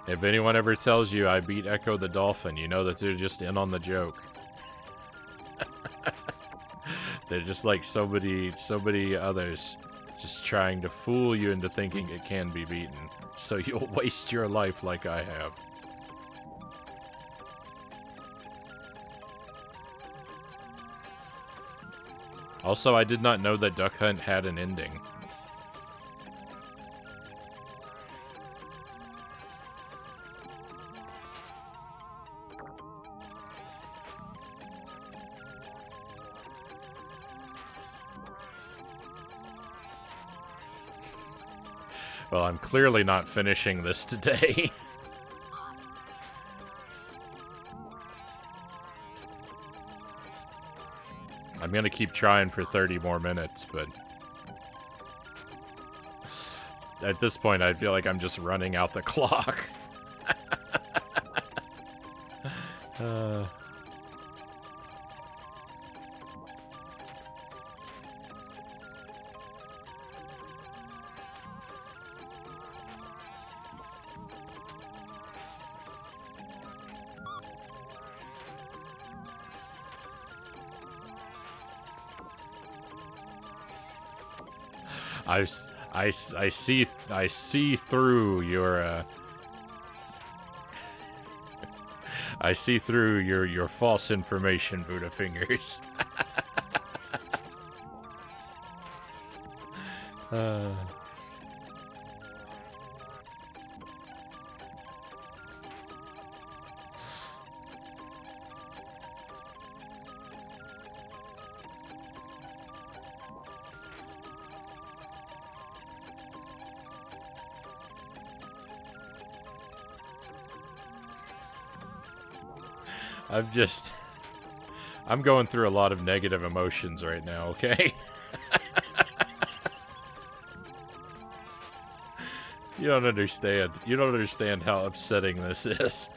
Speaker 1: If anyone ever tells you I beat Ecco the Dolphin, you know that they're just in on the joke. They're just like so many others, just trying to fool you into thinking it can be beaten, so you'll waste your life like I have. Also, I did not know that Duck Hunt had an ending. Well, I'm clearly not finishing this today. I'm gonna keep trying for 30 more minutes, but at this point I feel like I'm just running out the clock. I see through your I see through your false information, Buddha fingers. I'm going through a lot of negative emotions right now, okay? You don't understand. You don't understand how upsetting this is.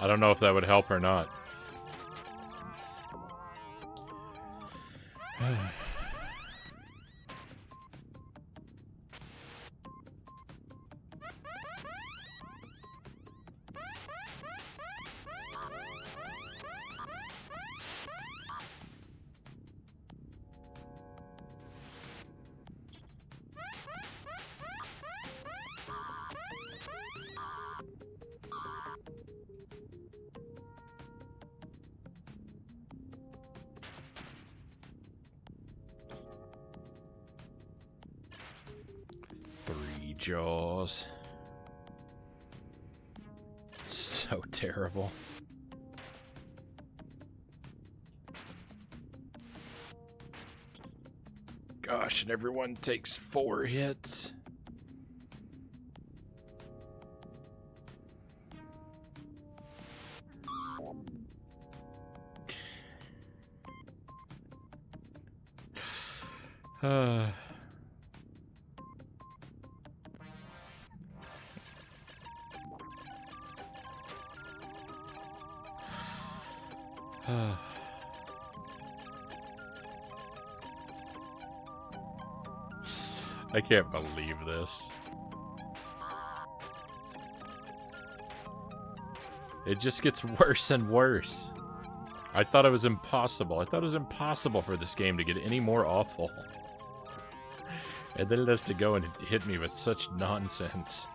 Speaker 1: I don't know if that would help or not. Jaws. So terrible. Gosh, and everyone takes 4 hits. I can't believe this. It just gets worse and worse. I thought it was impossible. I thought it was impossible for this game to get any more awful. And then it has to go and hit me with such nonsense.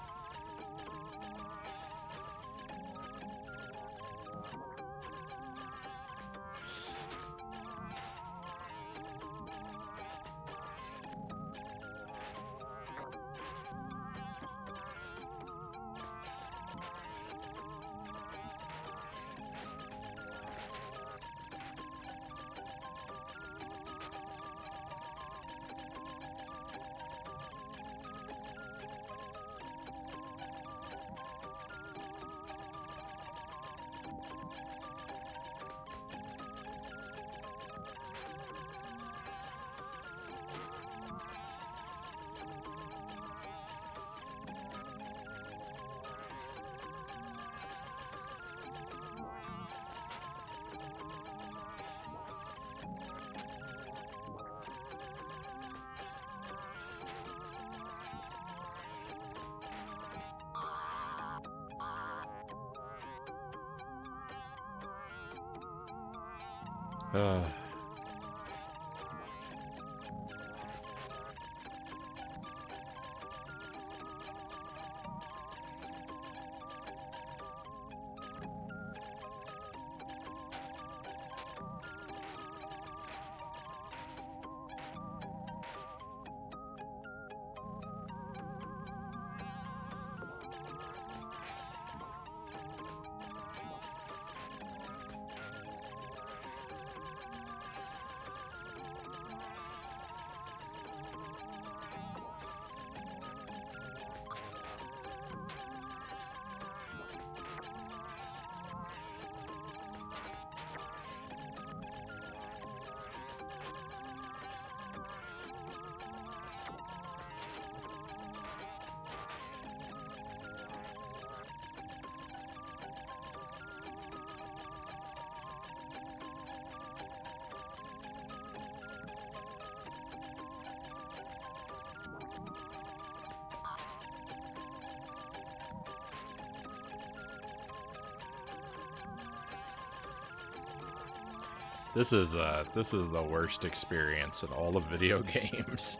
Speaker 1: This is the worst experience in all of video games.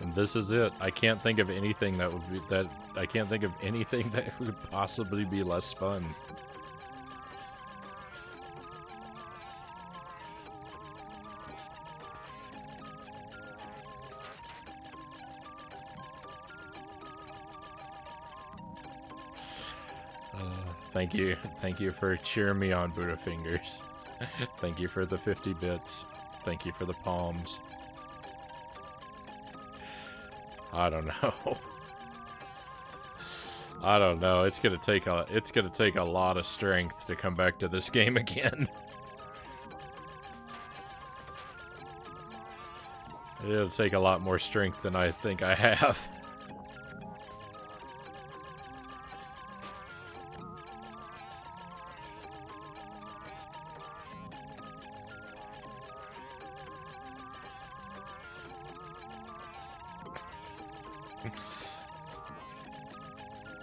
Speaker 1: And this is it. I can't think of anything that would be I can't think of anything that would possibly be less fun. Thank you for cheering me on, Buddha Fingers. Thank you for the 50 bits. Thank you for the palms. I don't know. I don't know. It's gonna take a lot of strength to come back to this game again. It'll take a lot more strength than I think I have.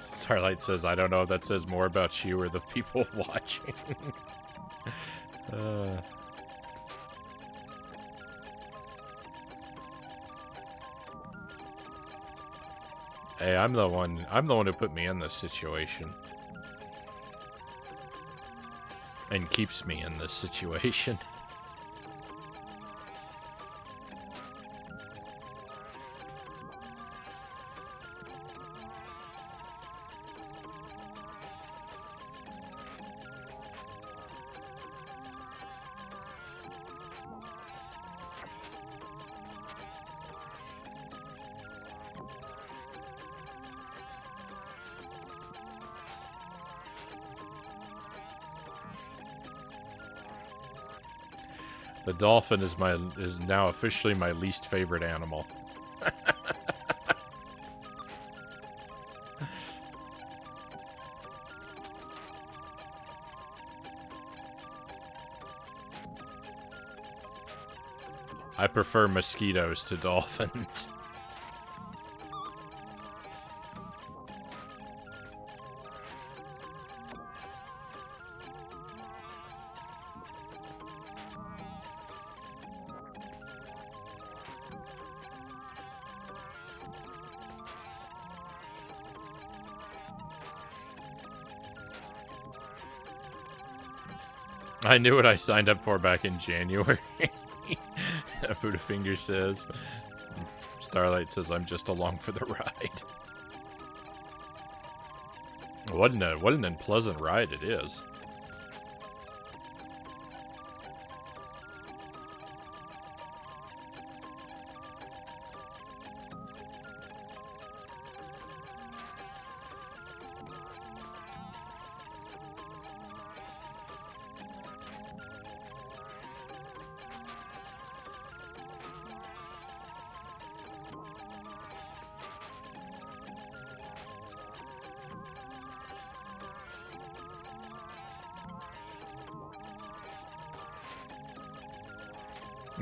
Speaker 1: Starlight says, I don't know if that says more about you or the people watching. Hey, I'm the one who put me in this situation. And keeps me in this situation. The dolphin is now officially my least favorite animal. I prefer mosquitoes to dolphins. I knew what I signed up for back in January. Buddha Finger says. Starlight says I'm just along for the ride. What an unpleasant ride it is.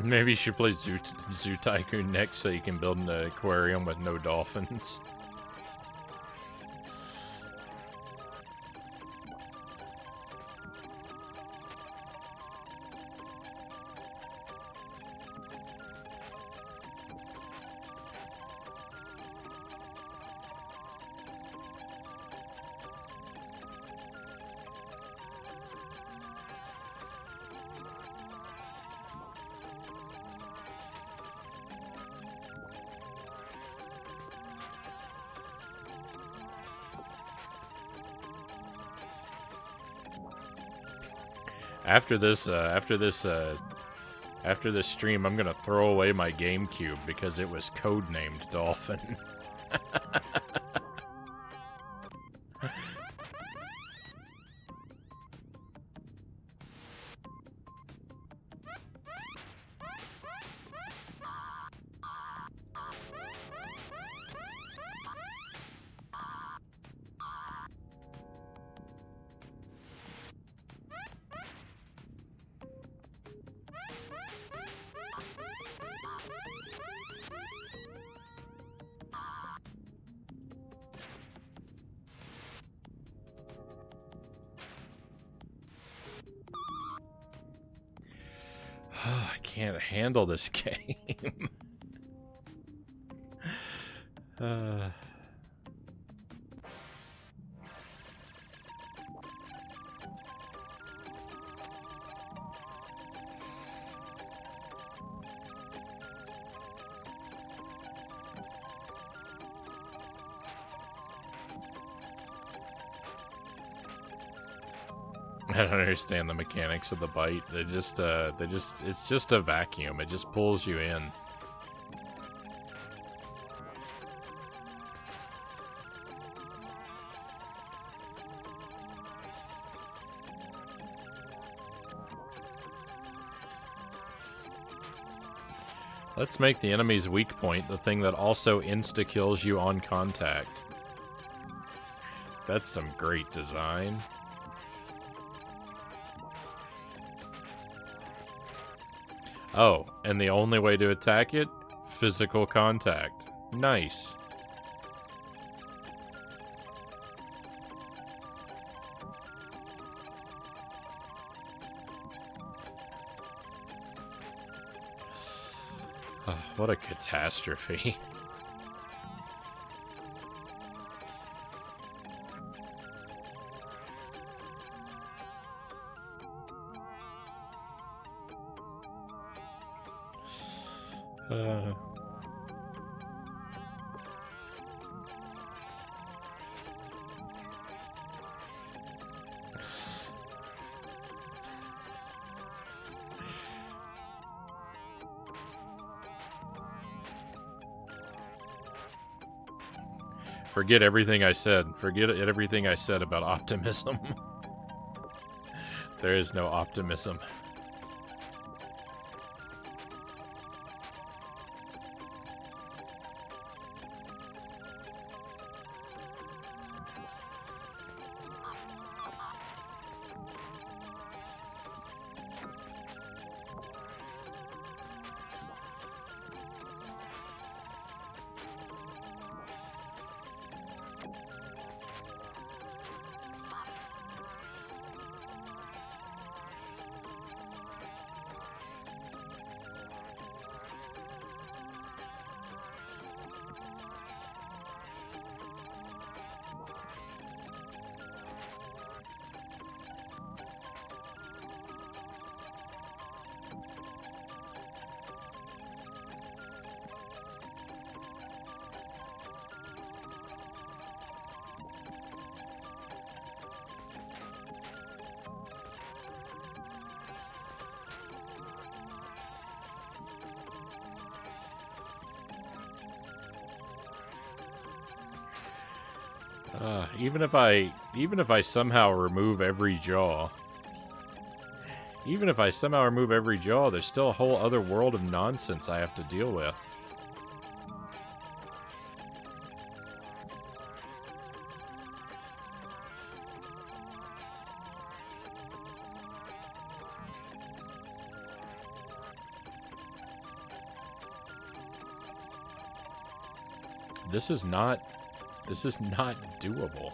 Speaker 1: Maybe you should play Zoo Tycoon next so you can build an aquarium with no dolphins. After this stream, I'm gonna throw away my GameCube because it was codenamed Dolphin. I can't handle this game. I don't understand the mechanics of the bite. It's just a vacuum. It just pulls you in. Let's make the enemy's weak point the thing that also insta-kills you on contact. That's some great design. Oh, and the only way to attack it? Physical contact. Nice. Oh, what a catastrophe. Forget everything I said. Forget everything I said about optimism. There is no optimism. Even if I somehow remove every jaw, there's still a whole other world of nonsense I have to deal with. This is not doable.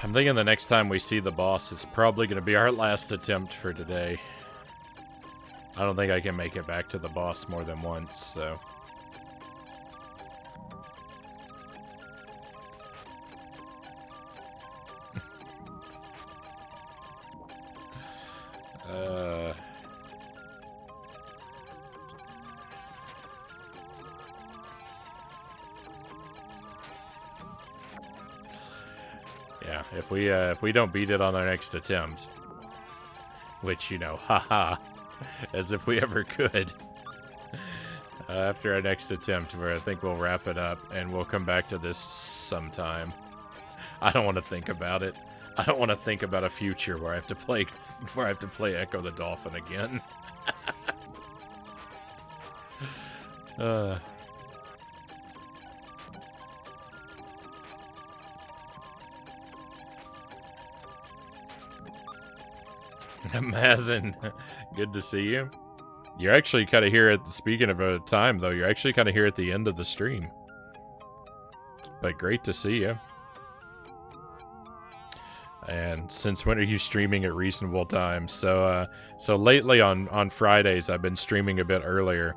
Speaker 1: I'm thinking the next time we see the boss is probably going to be our last attempt for today. I don't think I can make it back to the boss more than once, so... Yeah, if we don't beat it on our next attempt, which, you know, haha, as if we ever could. After our next attempt, where I think we'll wrap it up and we'll come back to this sometime. I don't want to think about it. I don't want to think about a future where I have to play Ecco the Dolphin again. Mazin, good to see you. You're actually kind of here at, speaking of a time though, you're actually kind of here at the end of the stream. But great to see you. And since when are you streaming at reasonable times? So lately on Fridays I've been streaming a bit earlier.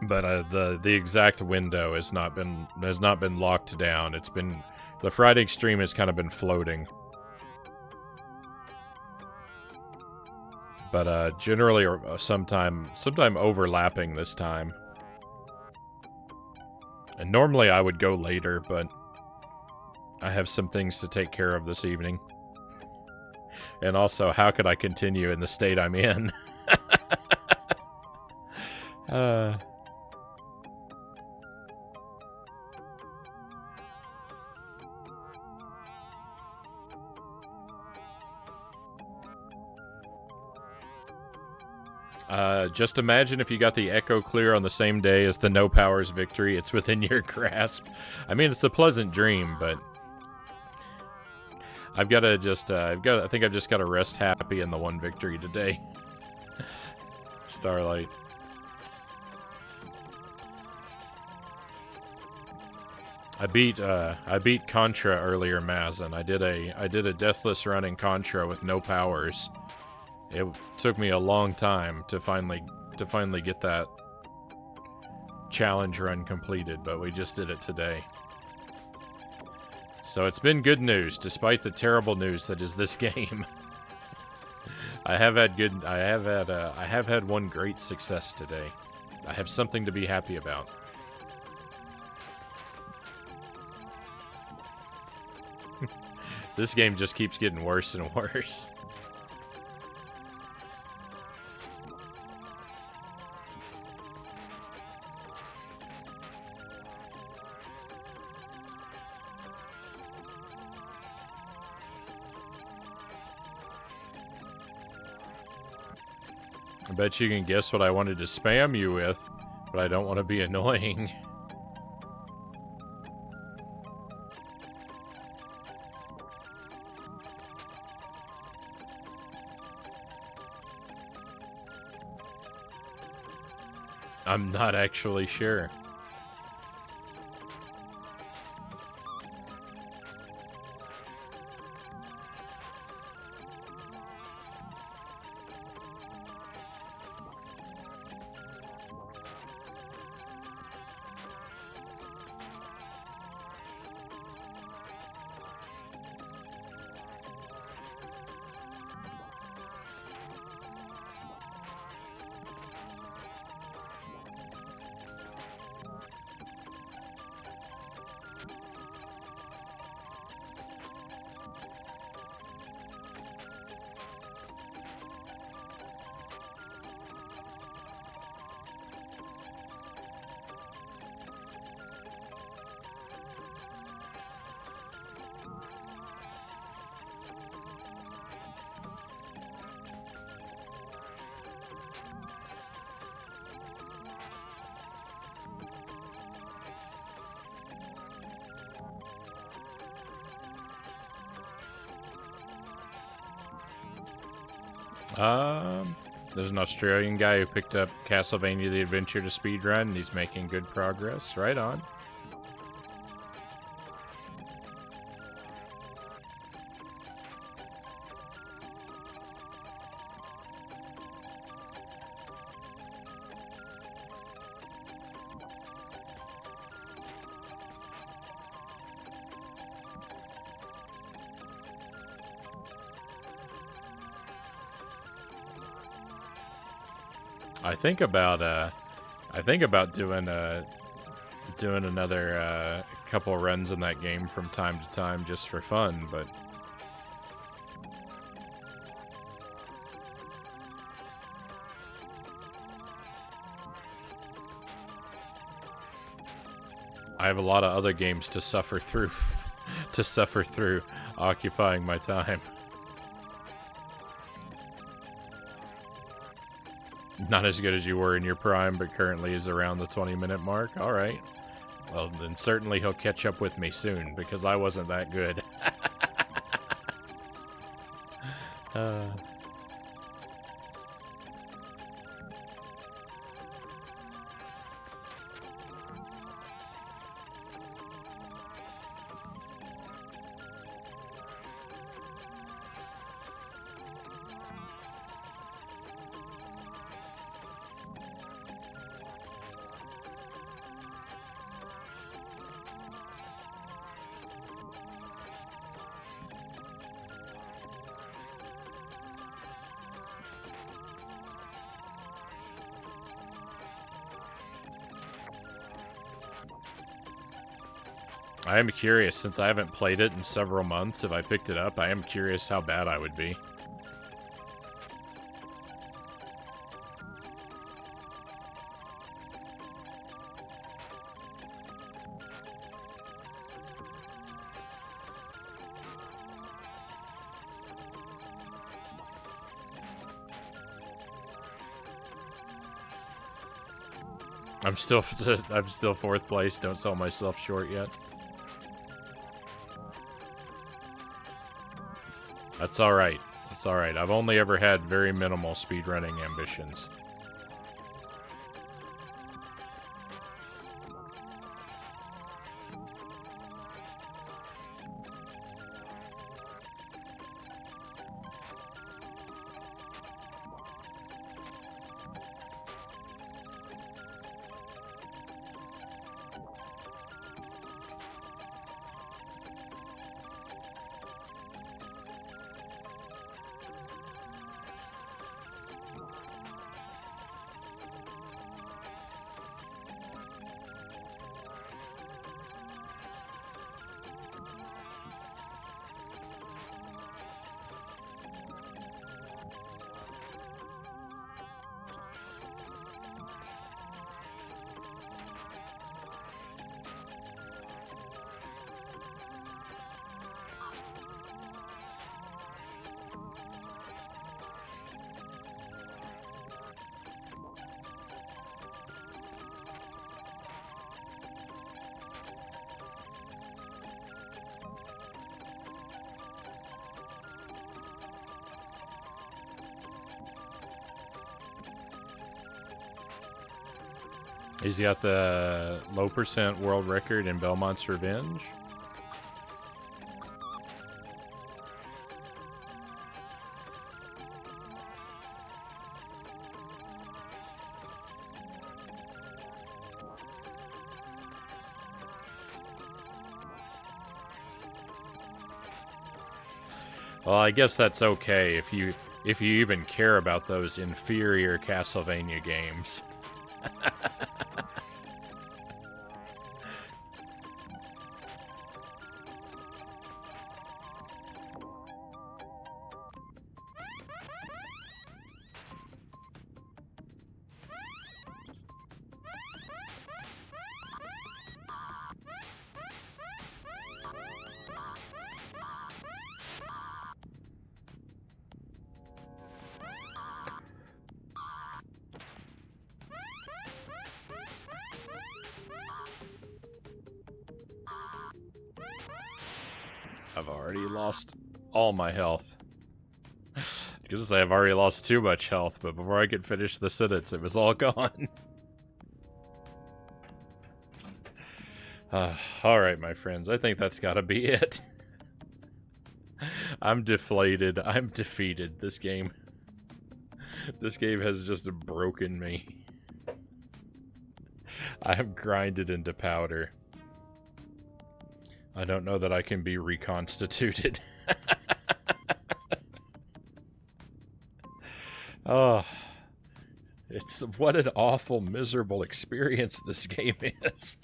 Speaker 1: But the exact window has not been locked down. It's been, the Friday stream has kind of been floating. But generally sometime overlapping this time. And normally I would go later, but I have some things to take care of this evening. And also, how could I continue in the state I'm in? Just imagine if you got the Ecco clear on the same day as the No Powers victory. It's within your grasp. I mean, it's a pleasant dream, but I've got to just, I think I've just got to rest happy in the one victory today. Starlight. I beat Contra earlier, Mazin. I did a deathless run in Contra with no powers. It took me a long time to finally get that challenge run completed, but we just did it today. So it's been good news, despite the terrible news that is this game. I have had one great success today. I have something to be happy about. This game just keeps getting worse and worse. I bet you can guess what I wanted to spam you with, but I don't want to be annoying. I'm not actually sure. There's an Australian guy who picked up Castlevania The Adventure to speedrun, and he's making good progress. Right on. I think about doing another couple runs in that game from time to time just for fun, but I have a lot of other games to suffer through, occupying my time. Not as good as you were in your prime, but currently is around the 20-minute mark. All right. Well, then certainly he'll catch up with me soon, because I wasn't that good. I am curious, since I haven't played it in several months, if I picked it up, I am curious how bad I would be. I'm still 4th place, don't sell myself short yet. That's alright. That's alright. I've only ever had very minimal speedrunning ambitions. He's got the low percent world record in Belmont's Revenge. Well, I guess that's okay if you even care about those inferior Castlevania games. I've already lost all my health. Because I've already lost too much health, but before I could finish the sentence, it was all gone. Alright, my friends, I think that's gotta be it. I'm deflated. I'm defeated. This game has just broken me. I have grinded into powder. I don't know that I can be reconstituted. Oh, what an awful, miserable experience this game is.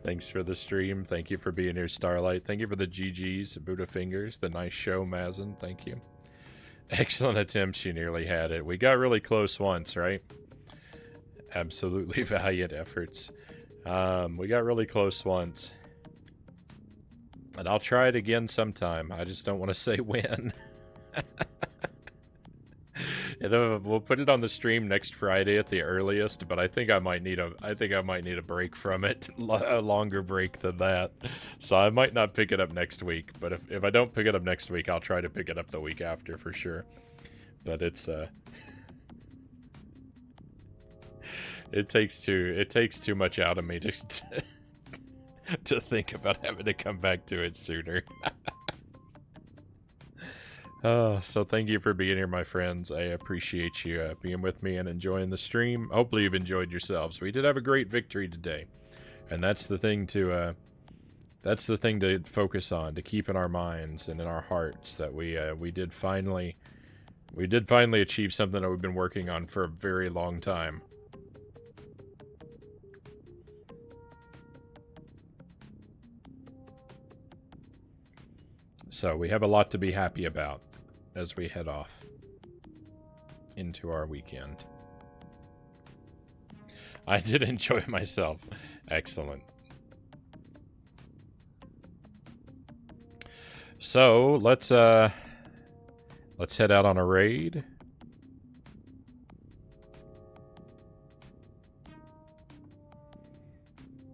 Speaker 1: Thanks for the stream. Thank you for being here, Starlight. Thank you for the GGs, Buddha Fingers. The nice show, Mazin. Thank you. Excellent attempt. She nearly had it. We got really close once, right? Absolutely valiant efforts. We got really close once. And I'll try it again sometime. I just don't want to say when. We'll put it on the stream next Friday at the earliest, but I think I might need a break from it, a longer break than that. So I might not pick it up next week, but if I don't pick it up next week, I'll try to pick it up the week after for sure. But it's it takes too much out of me to think about having to come back to it sooner. So thank you for being here, my friends. I appreciate you being with me and enjoying the stream. Hopefully you've enjoyed yourselves. We did have a great victory today, and that's the thing to focus on, to keep in our minds and in our hearts, that we did finally achieve something that we've been working on for a very long time. So we have a lot to be happy about as we head off into our weekend. I did enjoy myself. Excellent. So let's head out on a raid.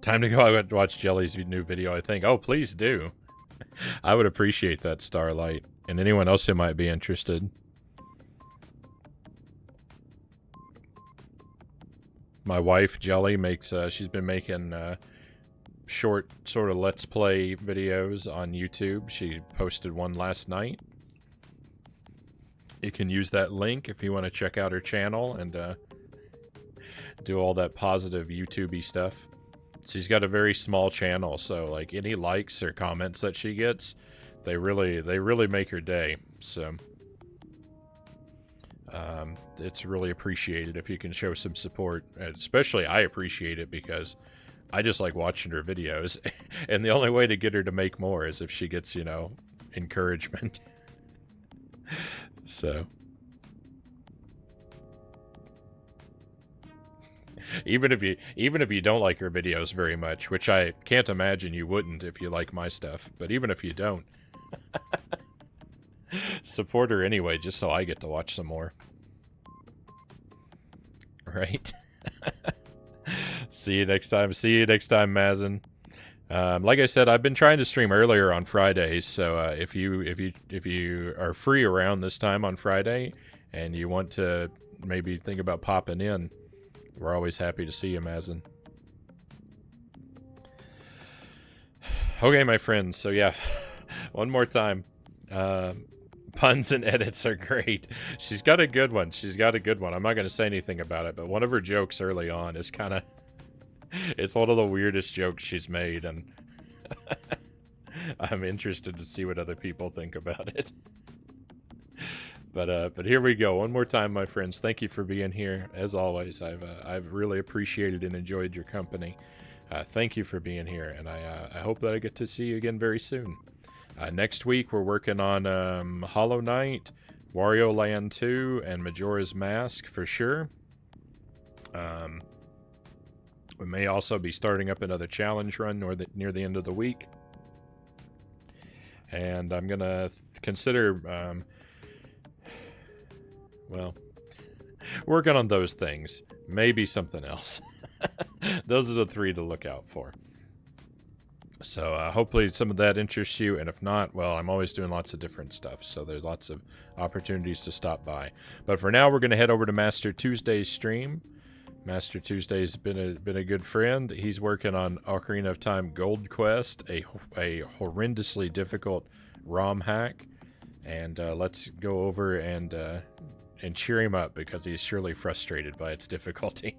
Speaker 1: Time to go out and watch Jelly's new video, I think. Oh, please do. I would appreciate that, Starlight, and anyone else who might be interested. My wife, Jelly, she's been making short sort of Let's Play videos on YouTube. She posted one last night. You can use that link if you want to check out her channel and do all that positive YouTube-y stuff. She's got a very small channel, so like any likes or comments that she gets, they really make her day. So it's really appreciated if you can show some support. Especially I appreciate it because I just like watching her videos, and the only way to get her to make more is if she gets, you know, encouragement. So even if you don't like her videos very much, which I can't imagine you wouldn't if you like my stuff, but even if you don't, support her anyway, just so I get to watch some more. Right? See you next time. See you next time, Mazin. Like I said, I've been trying to stream earlier on Fridays, so if you are free around this time on Friday and you want to maybe think about popping in, we're always happy to see you, Mazin. Okay, my friends, so yeah, one more time. Puns and edits are great. She's got a good one. I'm not going to say anything about it, but one of her jokes early on is kind of... It's one of the weirdest jokes she's made, and I'm interested to see what other people think about it. But here we go. One more time, my friends. Thank you for being here. As always, I've really appreciated and enjoyed your company. Thank you for being here, and I hope that I get to see you again very soon. Next week, we're working on Hollow Knight, Wario Land 2, and Majora's Mask for sure. We may also be starting up another challenge run near the end of the week. And I'm going to consider... well, working on those things. Maybe something else. Those are the three to look out for. So hopefully some of that interests you, and if not, well, I'm always doing lots of different stuff, so there's lots of opportunities to stop by. But for now, we're going to head over to Master Tuesday's stream. Master Tuesday's been a good friend. He's working on Ocarina of Time Gold Quest, a horrendously difficult ROM hack, and let's go over and cheer him up because he's surely frustrated by its difficulty.